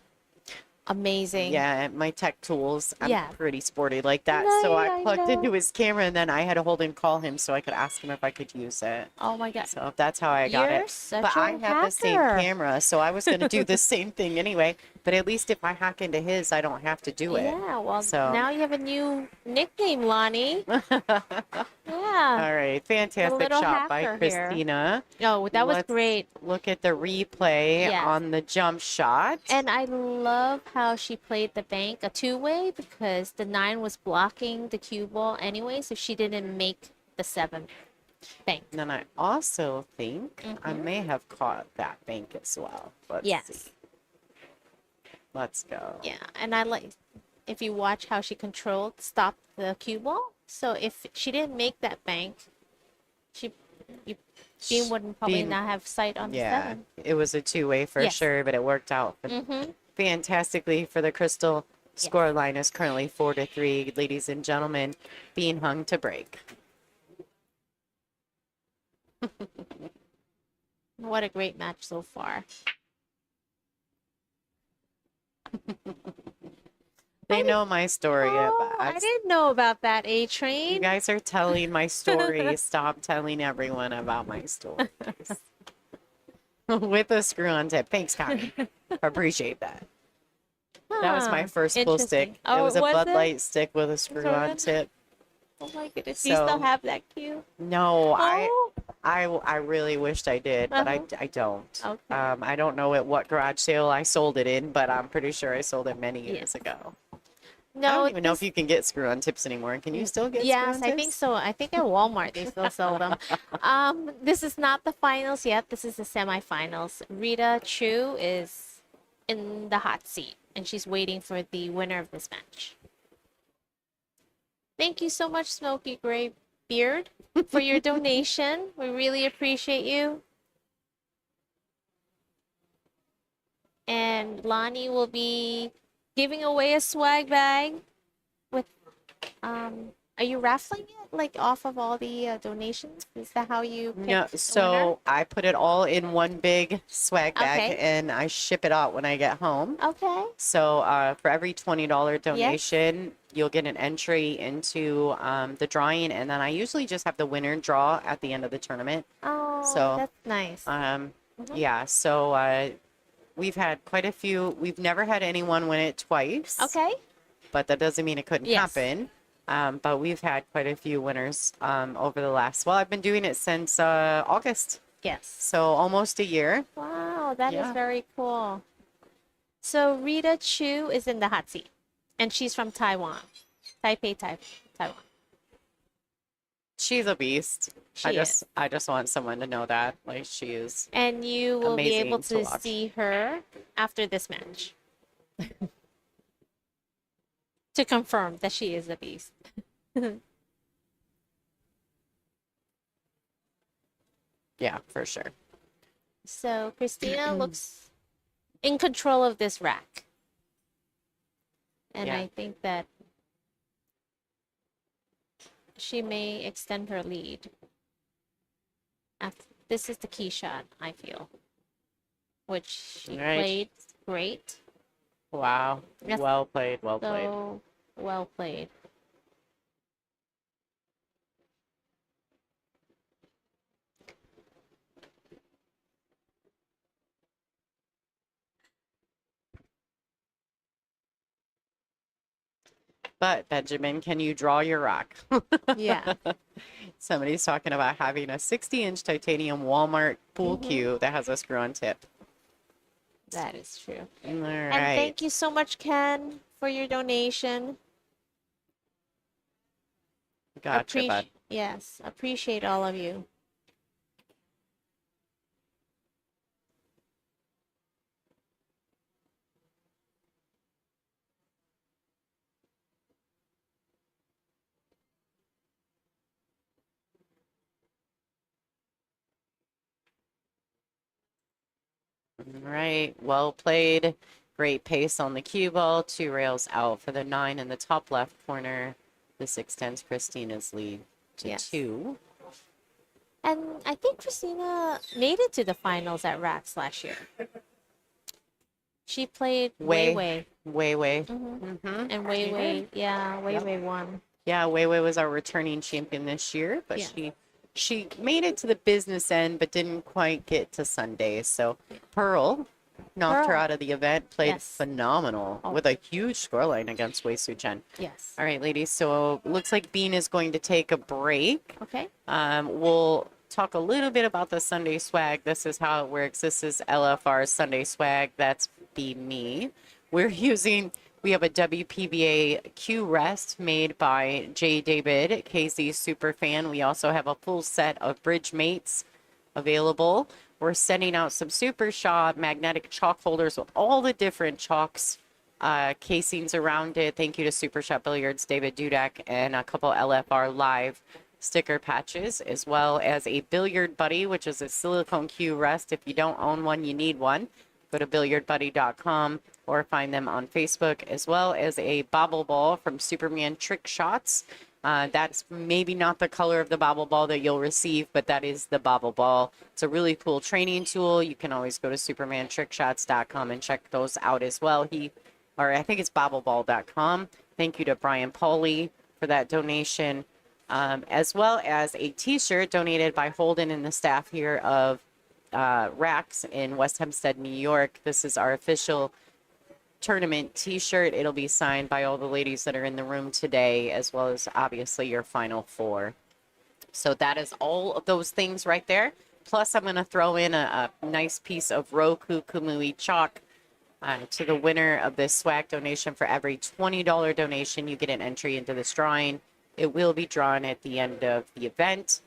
Amazing. Yeah, my tech tools, I'm Yeah. pretty sporty like that. No, So yeah, I I plugged know. into his camera, and then I had Holden call him so I could ask him if I could use it. Oh my God. So that's how I got You're it. such But a I have the same hacker. camera, so I was going to do the same thing anyway. But at least if I hack into his, I don't have to do it. Yeah, well, So- now you have a new nickname, Lonnie. Yeah. All right, fantastic little shot by hacker here. Christina. Oh, that was Let's great. Look at the replay Yes. on the jump shot. And I love how she played the bank a two-way because the 9 was blocking the cue ball anyway, so she didn't make the 7 bank. And then I also think I may have caught that bank as well. Let's Yes. see. Let's go. Yeah, and I like if you watch how she controlled, stopped the cue ball. So if she didn't make that bank, Bean wouldn't probably Bean- not have sight on the Yeah, 7. it was a two-way for Yes. sure, but it worked out fantastically for the Crystal. Score line is currently 4-3. Ladies and gentlemen, Bean hung to break. What a great match so far. They know my story. Oh, I didn't know about that, You A-Train. guys are telling my story. Stop telling everyone about my stories. With a screw-on tip. Thanks, Connie. Appreciate that. That was my first pool stick. Interesting. Oh, it was a was Bud it? Light stick with a screw-on it? tip. Oh my goodness, do you still So- have that cue? No, Oh, I really wished I did, but I don't. Okay. I don't know at what garage sale I sold it in, but I'm pretty sure I sold it many years Yes. ago. no, I don't even know this- if you can get screw-on tips anymore. Can you still get Yes, screw-on I tips? think so. I think at Walmart they still sell them. This is not the finals yet. This is the semifinals. Rita Chu is in the hot seat, and she's waiting for the winner of this match. Thank you so much, Smoky Gray Beard, for your donation. We really appreciate you. And Lonnie will be giving away a swag bag with are you raffling it like off of all the donations? Is that how you pick No, the so winner? I put it all in one big swag bag Okay. and I ship it out when I get home. Okay. So for every $20 donation, you'll get an entry into the drawing, and then I usually just have the winner draw at the end of the tournament. Oh, So, that's nice. Yeah, so we've had quite a few. We've never had anyone win it twice. Okay. But that doesn't mean it couldn't Yes. happen. But we've had quite a few winners over the last, well, I've been doing it since August. Yes. So almost a year. Wow, that is Yeah. very cool. So Rita Chu is in the hot seat, and she's from Taiwan, Taiwan. She's a beast. She I just want someone to know that. Like, she is. And you will be able Amazing to to watch. see her after this match to confirm that she is a beast. Yeah, for sure. So Kristina looks in control of this rack. And Yeah. I think that she may extend her lead. This is the key shot, I feel, which she Right. played great. Wow. Yes. Well played. Well played. So well played. But Benjamin, can you draw your rock? Yeah. Somebody's talking about having a 60-inch titanium Walmart pool cue that has a screw-on tip. That is true. All And right. thank you so much, Ken, for your donation. Gotcha, bud. Yes, appreciate all of you. All right. Well played. Great pace on the cue ball. 2 rails out for the 9 in the top left corner. This extends Kristina's lead to Yes. 2. And I think Kristina made it to the finals at Raxx last year. She played Wei. Wei. Mm-hmm. And Wei, yeah, Wei won. Yeah, Wei was our returning champion this year, but Yeah. she made it to the business end, but didn't quite get to Sunday. So Pearl knocked her Pearl. out of the event, played Yes. phenomenal with a huge scoreline against Wei Su Chen. Yes. All right, ladies. So looks like Bean is going to take a break. Okay. We'll talk a little bit about the Sunday swag. This is how it works. This is LFR Sunday swag. That's be me. We have a WPBA Q Rest made by J. David, KZ super fan. We also have a full set of bridge mates available. We're sending out some Super Shot magnetic chalk holders with all the different chalks casings around it. Thank you to Super Shot Billiards, David Dudak, and a couple LFR Live sticker patches, as well as a Billiard Buddy, which is a silicone cue rest. If you don't own one, you need one. Go to billiardbuddy.com or find them on Facebook, as well as a bobble ball from Superman Trick Shots. That's maybe not the color of the bobble ball that you'll receive, but that is the bobble ball. It's a really cool training tool. You can always go to supermantrickshots.com and check those out as well. I think it's bobbleball.com. Thank you to Brian Pauly for that donation, as well as a t-shirt donated by Holden and the staff here of Raxx in West Hempstead, New York. This is our official tournament t-shirt. It'll be signed by all the ladies that are in the room today, as well as obviously your final 4. So that is all of those things right there. Plus, I'm going to throw in a nice piece of Roku Kumui chalk to the winner of this swag donation. For every $20 donation, you get an entry into this drawing. It will be drawn at the end of the event.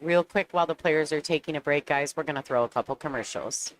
Real quick, while the players are taking a break, guys, we're going to throw a couple commercials.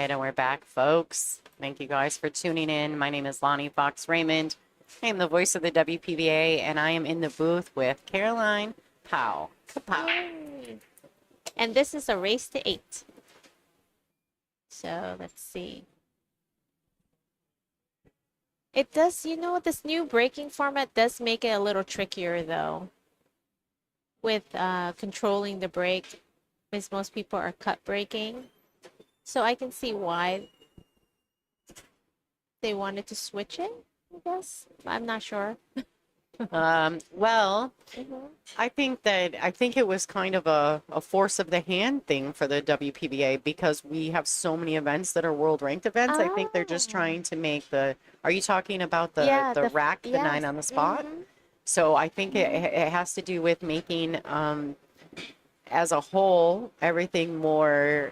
right, and we're back, folks. Thank you guys for tuning in. My name is Lonnie Fox Raymond. I am the voice of the WPBA, and I am in the booth with Caroline Powell. Kapow. Yay. And this is a race to 8. So let's see. It does, this new breaking format does make it a little trickier though. With controlling the break, because most people are cut breaking. So I can see why they wanted to switch it, I guess. I'm not sure. Well, I think it was kind of a force of the hand thing for the WPBA because we have so many events that are world ranked events. I think they're just trying to make are you talking about the rack, the 9 on the spot? So I think it has to do with making, as a whole, everything more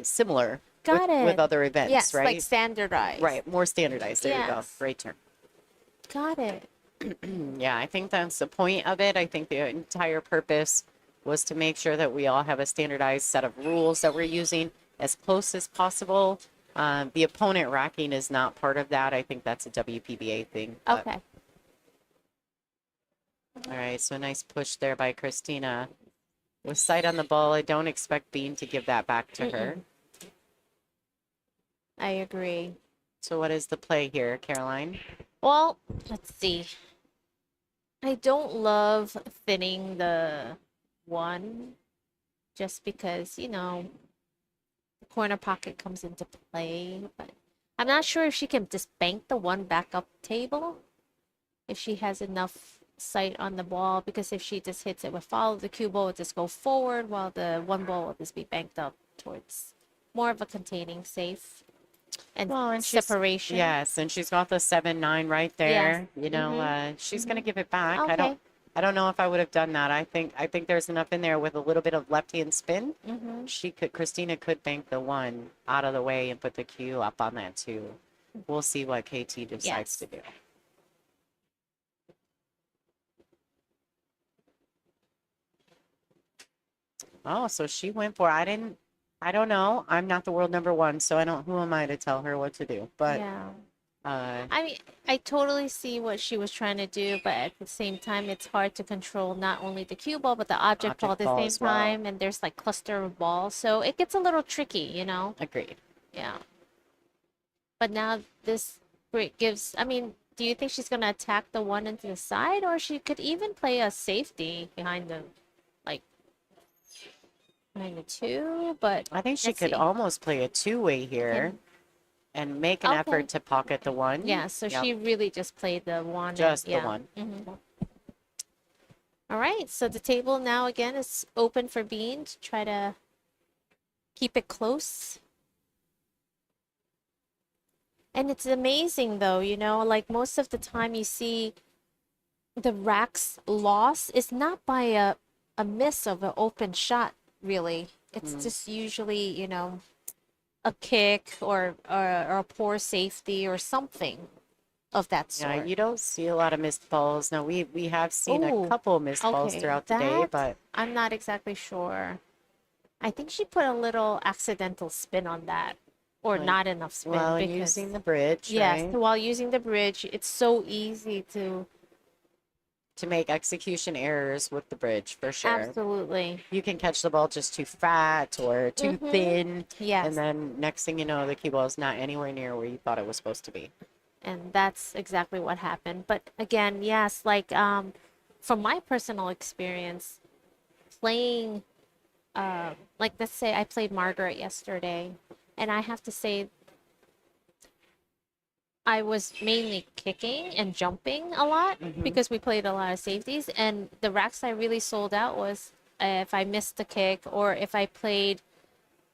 similar with other events, yes, right? like standardized. Right, more standardized. There you go. Yes. Great term. Got it. Yeah, I think that's the point of it. I think the entire purpose was to make sure that we all have a standardized set of rules that we're using as close as possible. The opponent racking is not part of that. I think that's a WPBA thing. Okay. All right, so nice push there by Kristina. With sight on the ball, I don't expect Bean to give that back to her. I agree. So what is the play here, Caroline? Well, let's see. I don't love thinning the 1 just because, the corner pocket comes into play. But I'm not sure if she can just bank the 1 back up table, if she has enough sight on the ball, because if she just hits it with follow, the cue ball will just go forward while the 1 ball will just be banked up towards more of a containing safe. And separation. Yes, and she's got the 7-9 right there. Yes. She's going to give it back. Okay. I don't know if I would have done that. I think there's enough in there with a little bit of left-hand spin. Kristina could bank the 1 out of the way and put the cue up on that too. We'll see what KT decides to do. Oh, so she went for it. I don't know. I'm not the world number 1, so who am I to tell her what to do? But yeah. I mean, I totally see what she was trying to do, but at the same time, it's hard to control not only the cue ball, but the object ball at the same time. And there's like cluster of balls. So it gets a little tricky, Agreed. Yeah. But now this break gives, do you think she's going to attack the 1 into the side, or she could even play a safety behind the 2, but I think she could almost play a 2-way here and make an effort to pocket the 1. Yeah, so she really just played the 1. Just the 1. All right, so the table now again is open for Bean to try to keep it close. And it's amazing though, like most of the time you see the Raxx loss is not by a miss of an open shot. Really, it's just usually a kick or a poor safety or something of that sort. Yeah, you don't see a lot of missed balls. No, we have seen a couple missed balls throughout the day, but I'm not exactly sure. I think she put a little accidental spin on that, or not enough spin. Well, using the bridge, yes, right? while using the bridge, it's so easy to make execution errors with the bridge, for sure. Absolutely. You can catch the ball just too fat or too thin. Yes. And then next thing you know, the cue ball is not anywhere near where you thought it was supposed to be. And that's exactly what happened. But again, yes, like from my personal experience, playing, like let's say I played Margaret yesterday, and I have to say I was mainly kicking and jumping a lot because we played a lot of safeties. And the racks I really sold out was if I missed a kick, or if I played,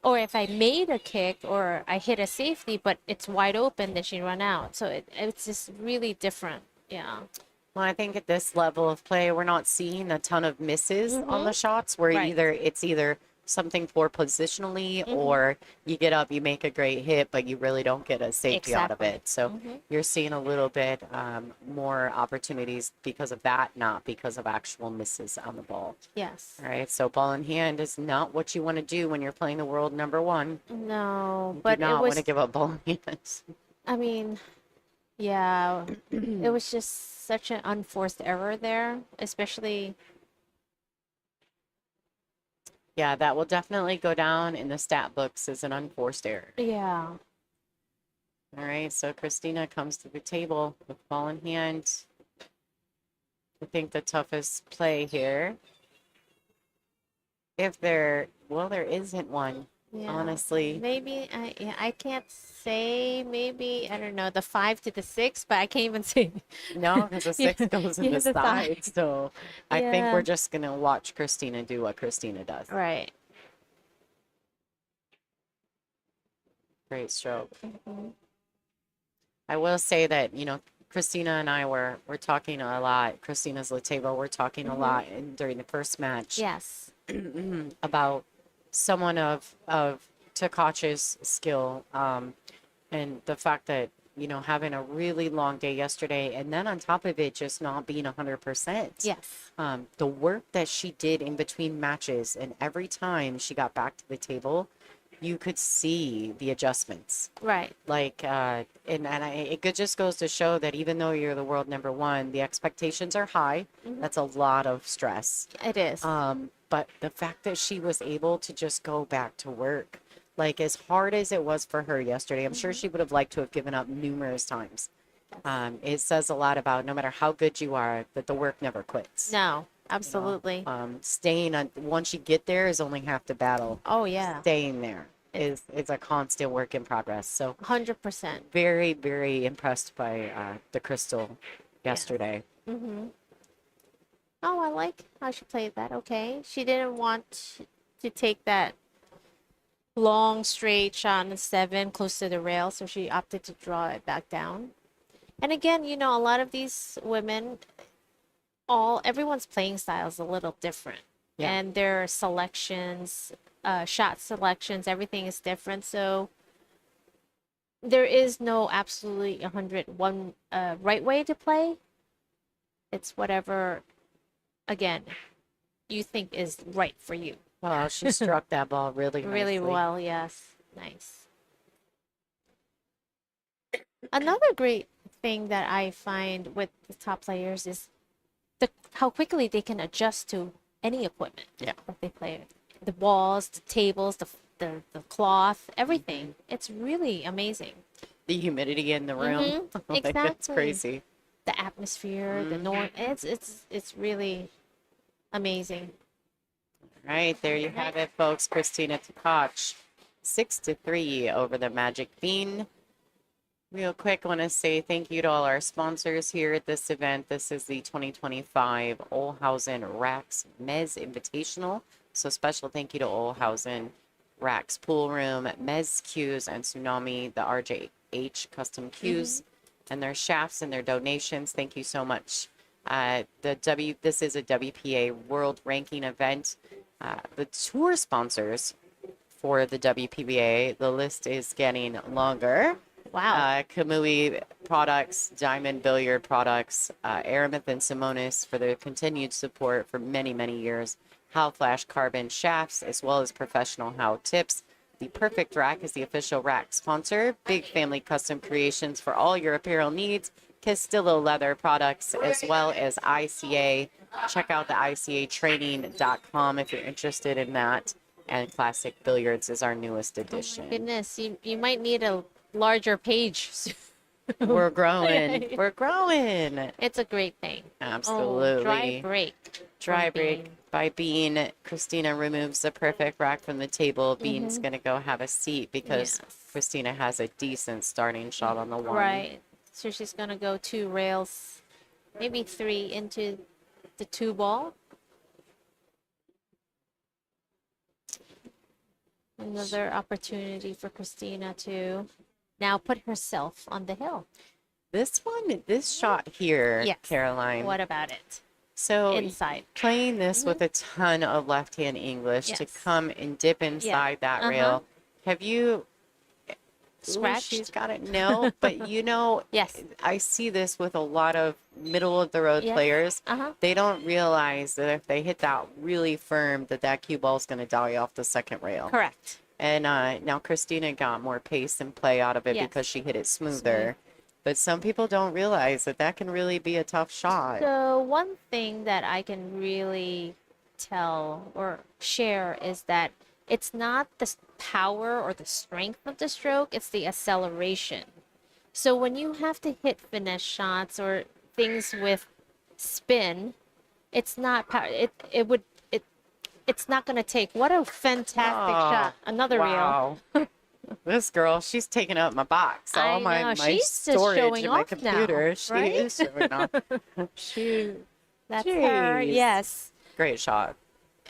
or if I made a kick or I hit a safety, but it's wide open, then she'd run out. So it's just really different. Yeah. Well, I think at this level of play, we're not seeing a ton of misses on the shots where it's either something for positionally, or you get up, you make a great hit, but you really don't get a safety out of Exactly. it. So you're seeing a little bit more opportunities because of that, not because of actual misses on the ball. Yes. All right, so ball in hand is not what you want to do when you're playing the world number one. No, You do but it not want to was, give up ball in hand. I mean, yeah, it was just such an unforced error there, especially, Yeah, that will definitely go down in the stat books as an unforced error. yeah. All right, so Kristina comes to the table with ball in hand. I think the toughest play here, if there, well, there isn't one, Yeah, honestly. maybe I can't say maybe I don't know the 5 to the 6, but I can't even say. No, because the Yeah, six goes in yeah, the the side. 5. So I think we're Yeah, just going to watch Kristina do what Kristina does. right. Great stroke. Mhm. I will say that, Kristina and I were talking a lot. Kristina's the table. We're talking a lot during the first match Yes. about someone of Tkach's skill, and the fact that having a really long day yesterday, and then on top of it, just not being 100%. Yes. The work that she did in between matches, and every time she got back to the table, you could see the adjustments. Right. Like, it just goes to show that even though you're the world number one, the expectations are high. That's a lot of stress. It is. But the fact that she was able to just go back to work, like as hard as it was for her yesterday, I'm sure she would have liked to have given up numerous times. It says a lot about no matter how good you are, that the work never quits. No, absolutely. Staying on once you get there is only half the battle. Oh yeah. Staying there is a constant work in progress. So 100%. very, very impressed by the Crystal yesterday. Oh, I like how she played that. Okay. She didn't want to take that long straight shot on the 7 close to the rail, so she opted to draw it back down. And again, a lot of these women, everyone's playing style is a little different. Yeah. And their selections, shot selections, everything is different. So there is no absolutely 101 right way to play. It's whatever, again, you think is right for you. Well, she struck that ball really Really nicely. well, yes. Nice. Another great thing that I find with the top players is how quickly they can adjust to any equipment Yeah. that they play. The walls, the tables, the cloth, everything. It's really amazing. The humidity in the room. Like, that's Exactly. crazy. The atmosphere, the noise. It's really amazing. All right, there you have it, folks. Kristina Tkach, 6-3 over the Magic Bean. Real quick, I want to say thank you to all our sponsors here at this event. This is the 2025 Olhausen Raxx Mezz Invitational. So special thank you to Olhausen Raxx Pool Room, Mezz Cues, and Tsunami, the RJH custom cues, and their shafts and their donations. Thank you so much. This is a WPA World Ranking event. The tour sponsors for the WPBA, the list is getting longer. Wow. Kamui Products, Diamond Billiard Products, Aramith and Simonis for their continued support for many, many years. How Flash Carbon Shafts, as well as Professional How Tips. The Perfect Rack is the official rack sponsor. Big Family Custom Creations for all your apparel needs. Castillo Leather Products, as well as ICA. Check out the ICAtraining.com if you're interested in that. And Classic Billiards is our newest edition. Goodness, you might need a larger page. We're growing. We're growing. It's a great thing. Absolutely. Oh, dry break. Dry from break Bean. by Bean. Kristina removes the perfect rack from the table. Bean's going to go have a seat because Yes. Kristina has a decent starting shot on the one. Right. So she's gonna go 2 rails, maybe 3 into the 2 ball. Another opportunity for Kristina to now put herself on the hill. This shot here, Yes. Caroline, What about it? So inside. playing this with a ton of left-hand English to Yes. come and dip inside that rail, have you Ooh, she's Scratched. got it. No, but Yes. I see this with a lot of middle of the road Yes. players. Uh-huh. They don't realize that if they hit that really firm, that cue ball is going to die off the second rail. Correct. And now Kristina got more pace and play out of it Yes. because she hit it smoother. But some people don't realize that can really be a tough shot. So one thing that I can really tell or share is that it's not the power or the strength of the stroke, it's the acceleration. So when you have to hit finesse shots or things with spin, it's not power. It's not going to take. What a fantastic shot! Another reel. Wow. This girl, she's taking up my box. I All my know. She's just storage showing in my off now, computer. She right? is showing off. She, That's her. Jeez. Yes, great shot.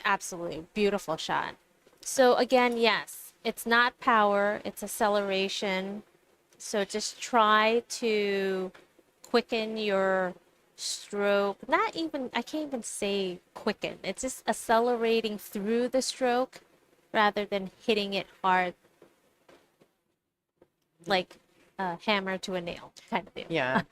absolutely beautiful shot. So again, yes, it's not power; it's acceleration. So just try to quicken your stroke. Not even, I can't even say quicken. It's just accelerating through the stroke rather than hitting it hard like a hammer to a nail kind of thing. Yeah.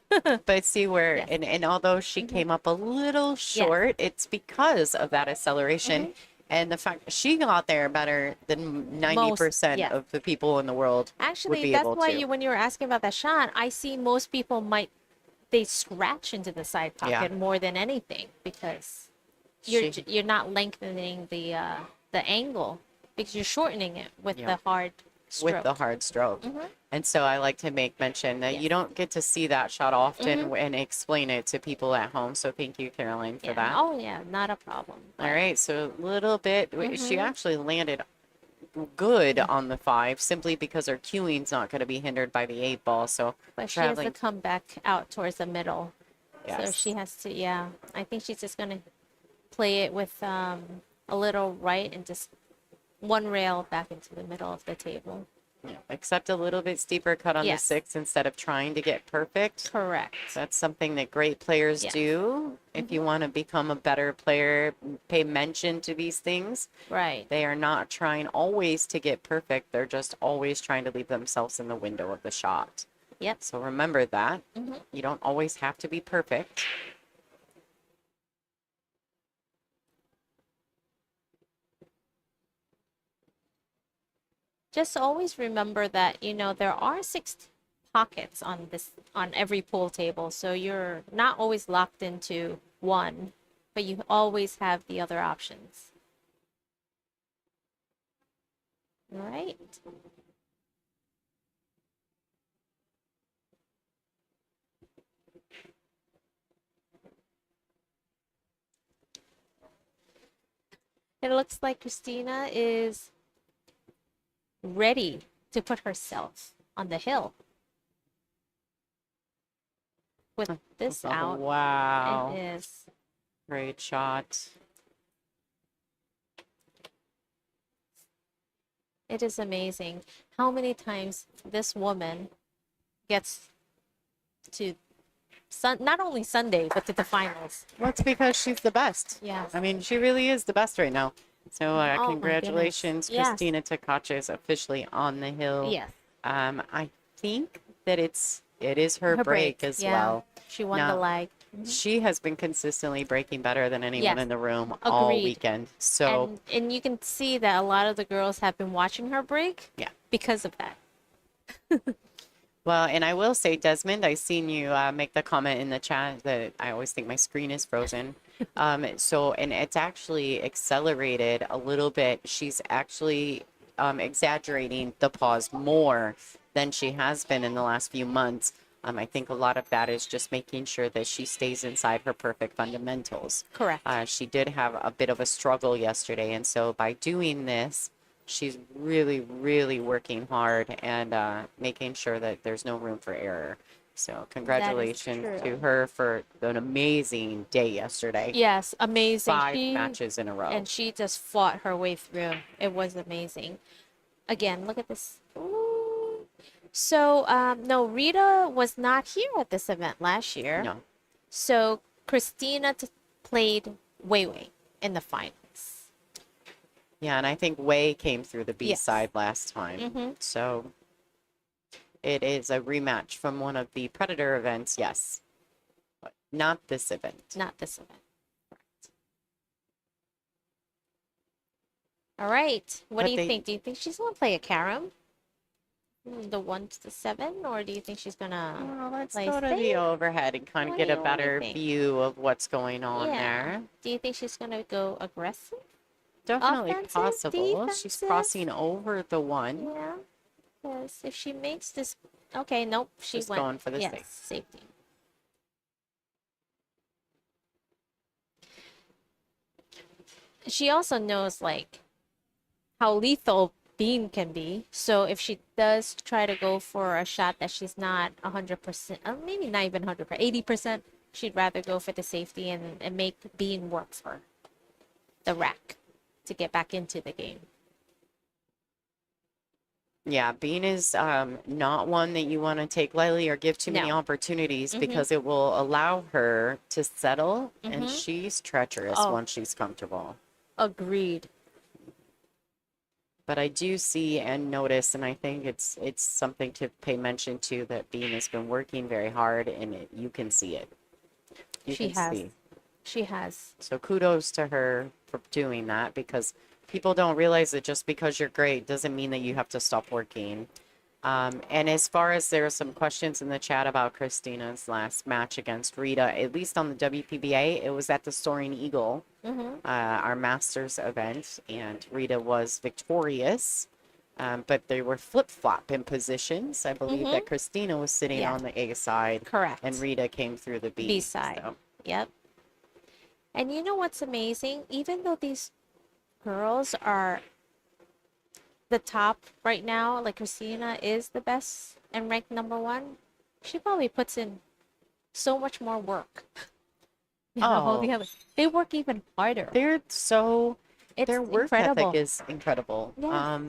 But see where, Yes. and although she came up a little short, it's because of that acceleration. And the fact she got there better than 90% yes. of the people in the world would Actually, be that's able why to. when you were asking about that shot, I see most people they scratch into the side pocket more than anything because you're not lengthening the angle because you're shortening it with the hard stroke. With the hard stroke. And so I like to make mention that you don't get to see that shot often and explain it to people at home. So thank you, Caroline, for that. Oh, yeah, not a problem. All right, so a little bit. She actually landed good on the 5 simply because her cueing's not going to be hindered by the 8 ball. So But she has to come back out towards the middle. Yes. So she has to, I think she's just going to play it with a little right and just one rail back into the middle of the table. Yeah, except a little bit steeper cut on the 6 instead of trying to get perfect. Correct. That's something that great players do. If you want to become a better player, pay mention to these things. Right. They are not trying always to get perfect. They're just always trying to leave themselves in the window of the shot. Yep. So remember that. You don't always have to be perfect. Just always remember that, there are 6 pockets on every pool table. So you're not always locked into one, but you always have the other options. All right. It looks like Kristina is ready to put herself on the hill. With this out, Wow. it is. Great shot. It is amazing how many times this woman gets to not only Sunday, but to the finals. Well, it's because she's the best. Yes. I mean, she really is the best right now. So Oh, my congratulations, goodness. Yes. Kristina Tkach is officially on the hill. Yes. I think that it is her break as well. She won Now, the leg. She has been consistently breaking better than anyone Yes. in the room all Agreed. weekend. So And you can see that a lot of the girls have been watching her break. Yeah. Because of that. well, and I will say, Desmond, I seen you make the comment in the chat that I always think my screen is frozen. And it's actually accelerated a little bit. She's actually exaggerating the pause more than she has been in the last few months. I think a lot of that is just making sure that she stays inside her perfect fundamentals. Correct. She did have a bit of a struggle yesterday, and so by doing this, she's really, really working hard and making sure that there's no room for error. So congratulations to her for an amazing day yesterday. Yes, amazing. 5 matches in a row. And she just fought her way through. It was amazing. Again, look at this. Ooh. So, no, Rita was not here at this event last year. No. So Kristina played Wei Wei in the finals. Yeah, and I think Wei came through the B Yes. side last time. Mm-hmm. So it is a rematch from one of the Predator events, yes. But not this event. Not this event. All right. What But do you they- think? Do you think she's gonna play a carom? The 1 to the 7, or do you think she's gonna Well, let's play go to safe? the overhead and kind of What get do a you- what do you better think? view of what's going on Yeah. there. Do you think she's gonna go aggressive? Definitely Offensive, possible. She's defensive? crossing over the one. Yeah. Because if she makes this, okay, nope, she Just went. going for the yes, safe. safety. She also knows like how lethal Bean can be. So if she does try to go for a shot that she's not 100%, maybe not even 100%, 80%, she'd rather go for the safety and make Bean work for the rack to get back into the game. Yeah, Bean is not one that you want to take lightly or give too many No. opportunities Mhm. because it will allow her to settle, and Mhm. she's treacherous Oh. once she's comfortable. Agreed. But I do see and notice, and I think it's something to pay mention to, that Bean has been working very hard, and you can see it. You She can has. see. She has. So kudos to her for doing that, because people don't realize that just because you're great doesn't mean that you have to stop working. And as far as there are some questions in the chat about Kristina's last match against Rita, at least on the WPBA, it was at the Soaring Eagle, our Masters event, and Rita was victorious. But they were flip-flop in positions. I believe that Kristina was sitting Yeah. on the A side, Correct. and Rita came through the B. B side. So, Yep. And you know what's amazing? Even though these girls are the top right now, like Kristina is the best and ranked #1, she probably puts in so much more work. Oh. They work even harder. they're so It's their work incredible. ethic is incredible. Yes.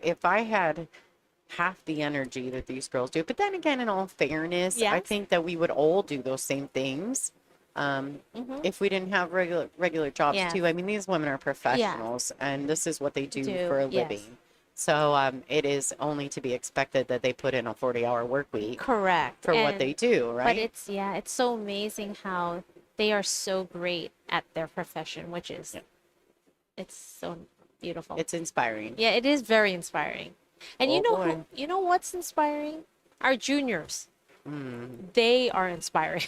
If I had half the energy that these girls do, but then again, in all fairness, I Yes. think that we would all do those same things if we didn't have regular jobs Yes. too. I mean, these women are professionals, and this is what they do Do, for a yes. living. So it is only to be expected that they put in a 40-hour work week Correct. for what And- they do, right? But it's so amazing how they are so great at their profession, which is, it's so beautiful. It's inspiring. Yeah, it is very inspiring. And you Oh, know boy. you know what's inspiring? Our juniors. Mm, They are inspiring.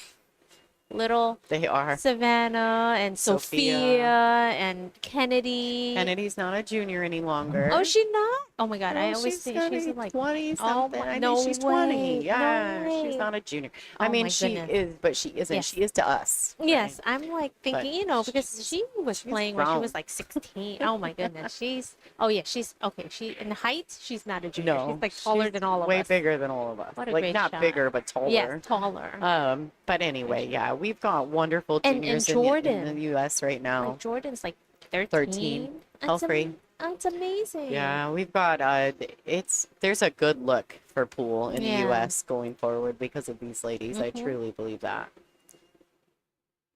Little they are. Savannah and Sophia. Sophia and Kennedy. Kennedy's not a junior any longer. Oh, she not? Oh my God, I No, always she's think gonna she's be like 20 oh something. my- I no think she's way, 20. no Yeah, she's way. not a junior. Oh I mean, my she goodness. is, but she isn't. Yes. She is to us. Yes, right? I'm like thinking, But you know, because she was she's playing when she was grown. like 16. Oh my goodness, she's she's okay. She in height, she's not a junior. No, she's like taller than all of way us. bigger than all of us. What a like great not shot. bigger, but taller. Yes, taller. But anyway, yeah, we've got wonderful And juniors Jordan. in the U.S. right now. Like Jordan's like 13. 13, health-free. It's amazing. Yeah, we've got there's a good look for pool in the Yeah. US going forward because of these ladies. I Mhm. truly believe that.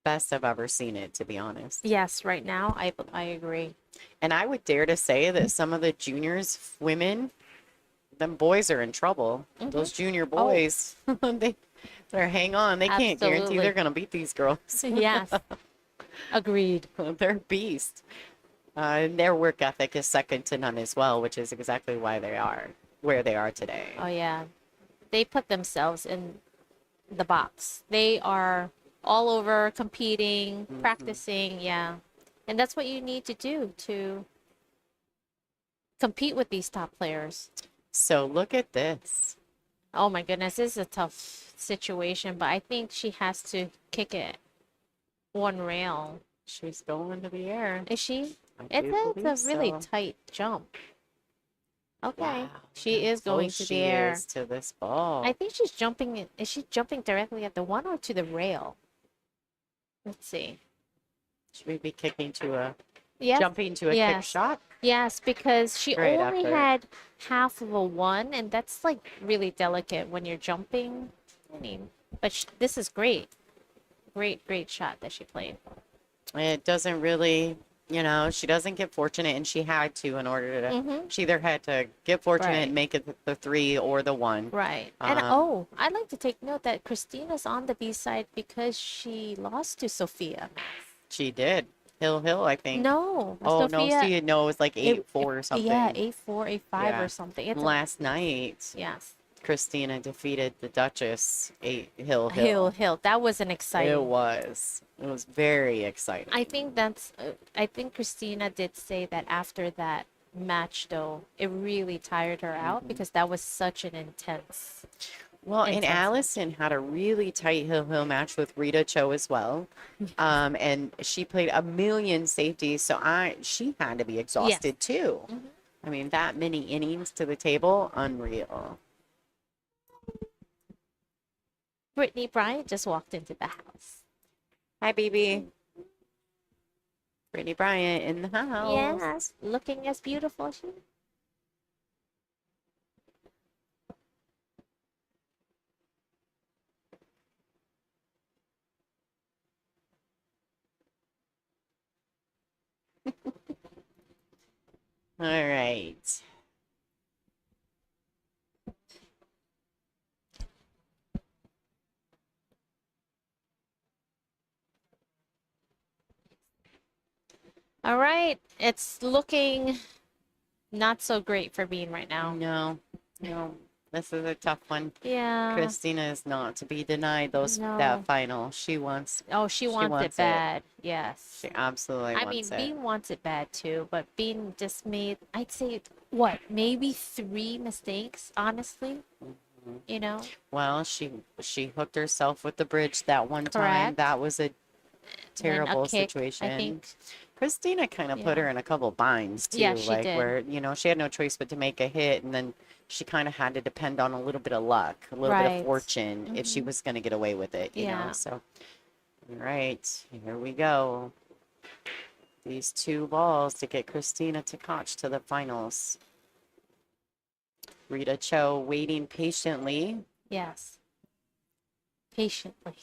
Best I've ever seen it, to be honest. Yes, right now I agree. And I would dare to say that some of the juniors women, them boys are in trouble. Mhm. Those junior boys, they're hang on. They can't guarantee Absolutely. they're gonna beat these girls. Yes, agreed. They're beasts. And their work ethic is second to none as well, which is exactly why they are where they are today. Oh yeah, they put themselves in the box. They are all over competing, practicing. Yeah, and that's what you need to do to compete with these top players. So look at this. Oh my goodness, this is a tough situation, but I think she has to kick it one rail. She's going to the air. Is she? I do It's a believe really so. tight jump. Okay, Wow, she how is going close to she the air. is to this ball. I think she's jumping. Is she jumping directly at the one or to the rail? Let's see. Should we be kicking to a Yes. jumping to a kick Yes. shot? Yes, because she Great only effort. had half of a one, and that's like really delicate when you're jumping. I mean, but this is great. Great shot that she played. It doesn't really, she doesn't get fortunate, and she had to in order to, Mm-hmm. she either had to get fortunate Right. and make it the three or the one. Right. And oh, I'd like to take note that Kristina's on the B side because she lost to Sophia. She did. Hill, I think. No, Oh, no, Sophia. see, no, it was like 8-4 or Yeah, something. 8-4, 8-5 Yeah. or something. It's Last night, yes. Kristina defeated the Duchess, Hill. Hill. That was an It exciting. was. It was very exciting. I think that's. I think Kristina did say that after that match, though, it really tired her out because that was such an intense. Well, and Intense match. Allison had a really tight Hill match with Rita Cho as well. And she played a million safeties, so she had to be exhausted too. I mean, that many innings to the table, unreal. Brittany Bryant just walked into the house. Hi, baby. Brittany Bryant in the house. Yes, looking as beautiful as she. All right. All right, it's looking not so great for Bean right now. No, this is a tough one. Yeah. Kristina is not to be denied No. that final. She wants. Oh, she wants it bad. Yes. She absolutely I mean, wants it. Bean wants it bad too, but Bean just made, I'd say, what, maybe 3 mistakes, honestly. You know? Well, she hooked herself with the bridge that one time. Correct. That was a And terrible a kick, situation. I think. Christina kind of put Yeah. her in a couple binds too, Yeah, she like did. where she had no choice but to make a hit, and then she kind of had to depend on a little bit of luck, a little bit Right. of fortune if she was going to get away with it. You Yeah. know, so all right, here we go. These 2 balls to get Kristina Tkach to the finals. Rita Cho waiting patiently. Yes. Patiently.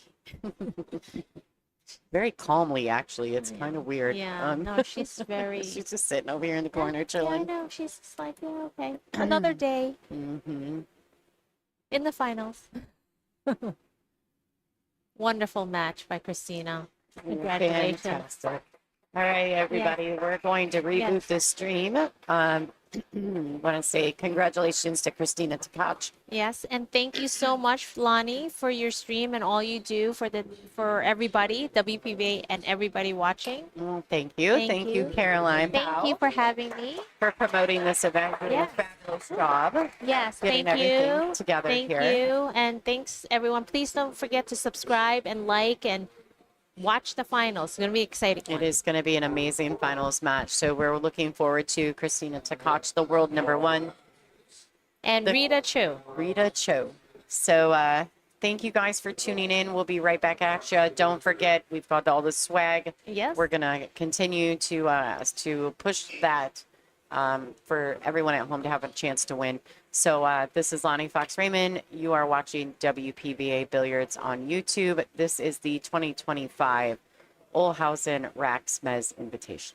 Very calmly, actually. It's kind of weird. Yeah. No, she's very. She's just sitting over here in the corner Yeah, I chilling. know. She's just like, yeah, okay. Another day Mm-hmm. in the finals. Wonderful match by Kristina. Congratulations. Fantastic. All right, everybody, we're going to reboot Yes. this stream. Want to say congratulations to Kristina Tkach. Yes, and thank you so much, Lonnie, for your stream and all you do for everybody, WPBA and everybody watching. Well, thank you. Thank Thank you. you, Caroline Thank Powell, you for having me. for promoting this event. Doing Yes. a fabulous job. Yes, Getting thank everything you. together Thank here. you. And thanks, everyone. Please don't forget to subscribe and like and watch the finals. It's going to be exciting. It is going to be an amazing finals match. So we're looking forward to Kristina Tkach, the world #1, And Rita Chu. Rita Cho. So thank you guys for tuning in. We'll be right back at you. Don't forget, we've got all the swag. Yes. We're going to continue to push that for everyone at home to have a chance to win. So this is Lonnie Fox Raymond. You are watching WPBA Billiards on YouTube. This is the 2025 Olhausen Raxx Mezz Invitational.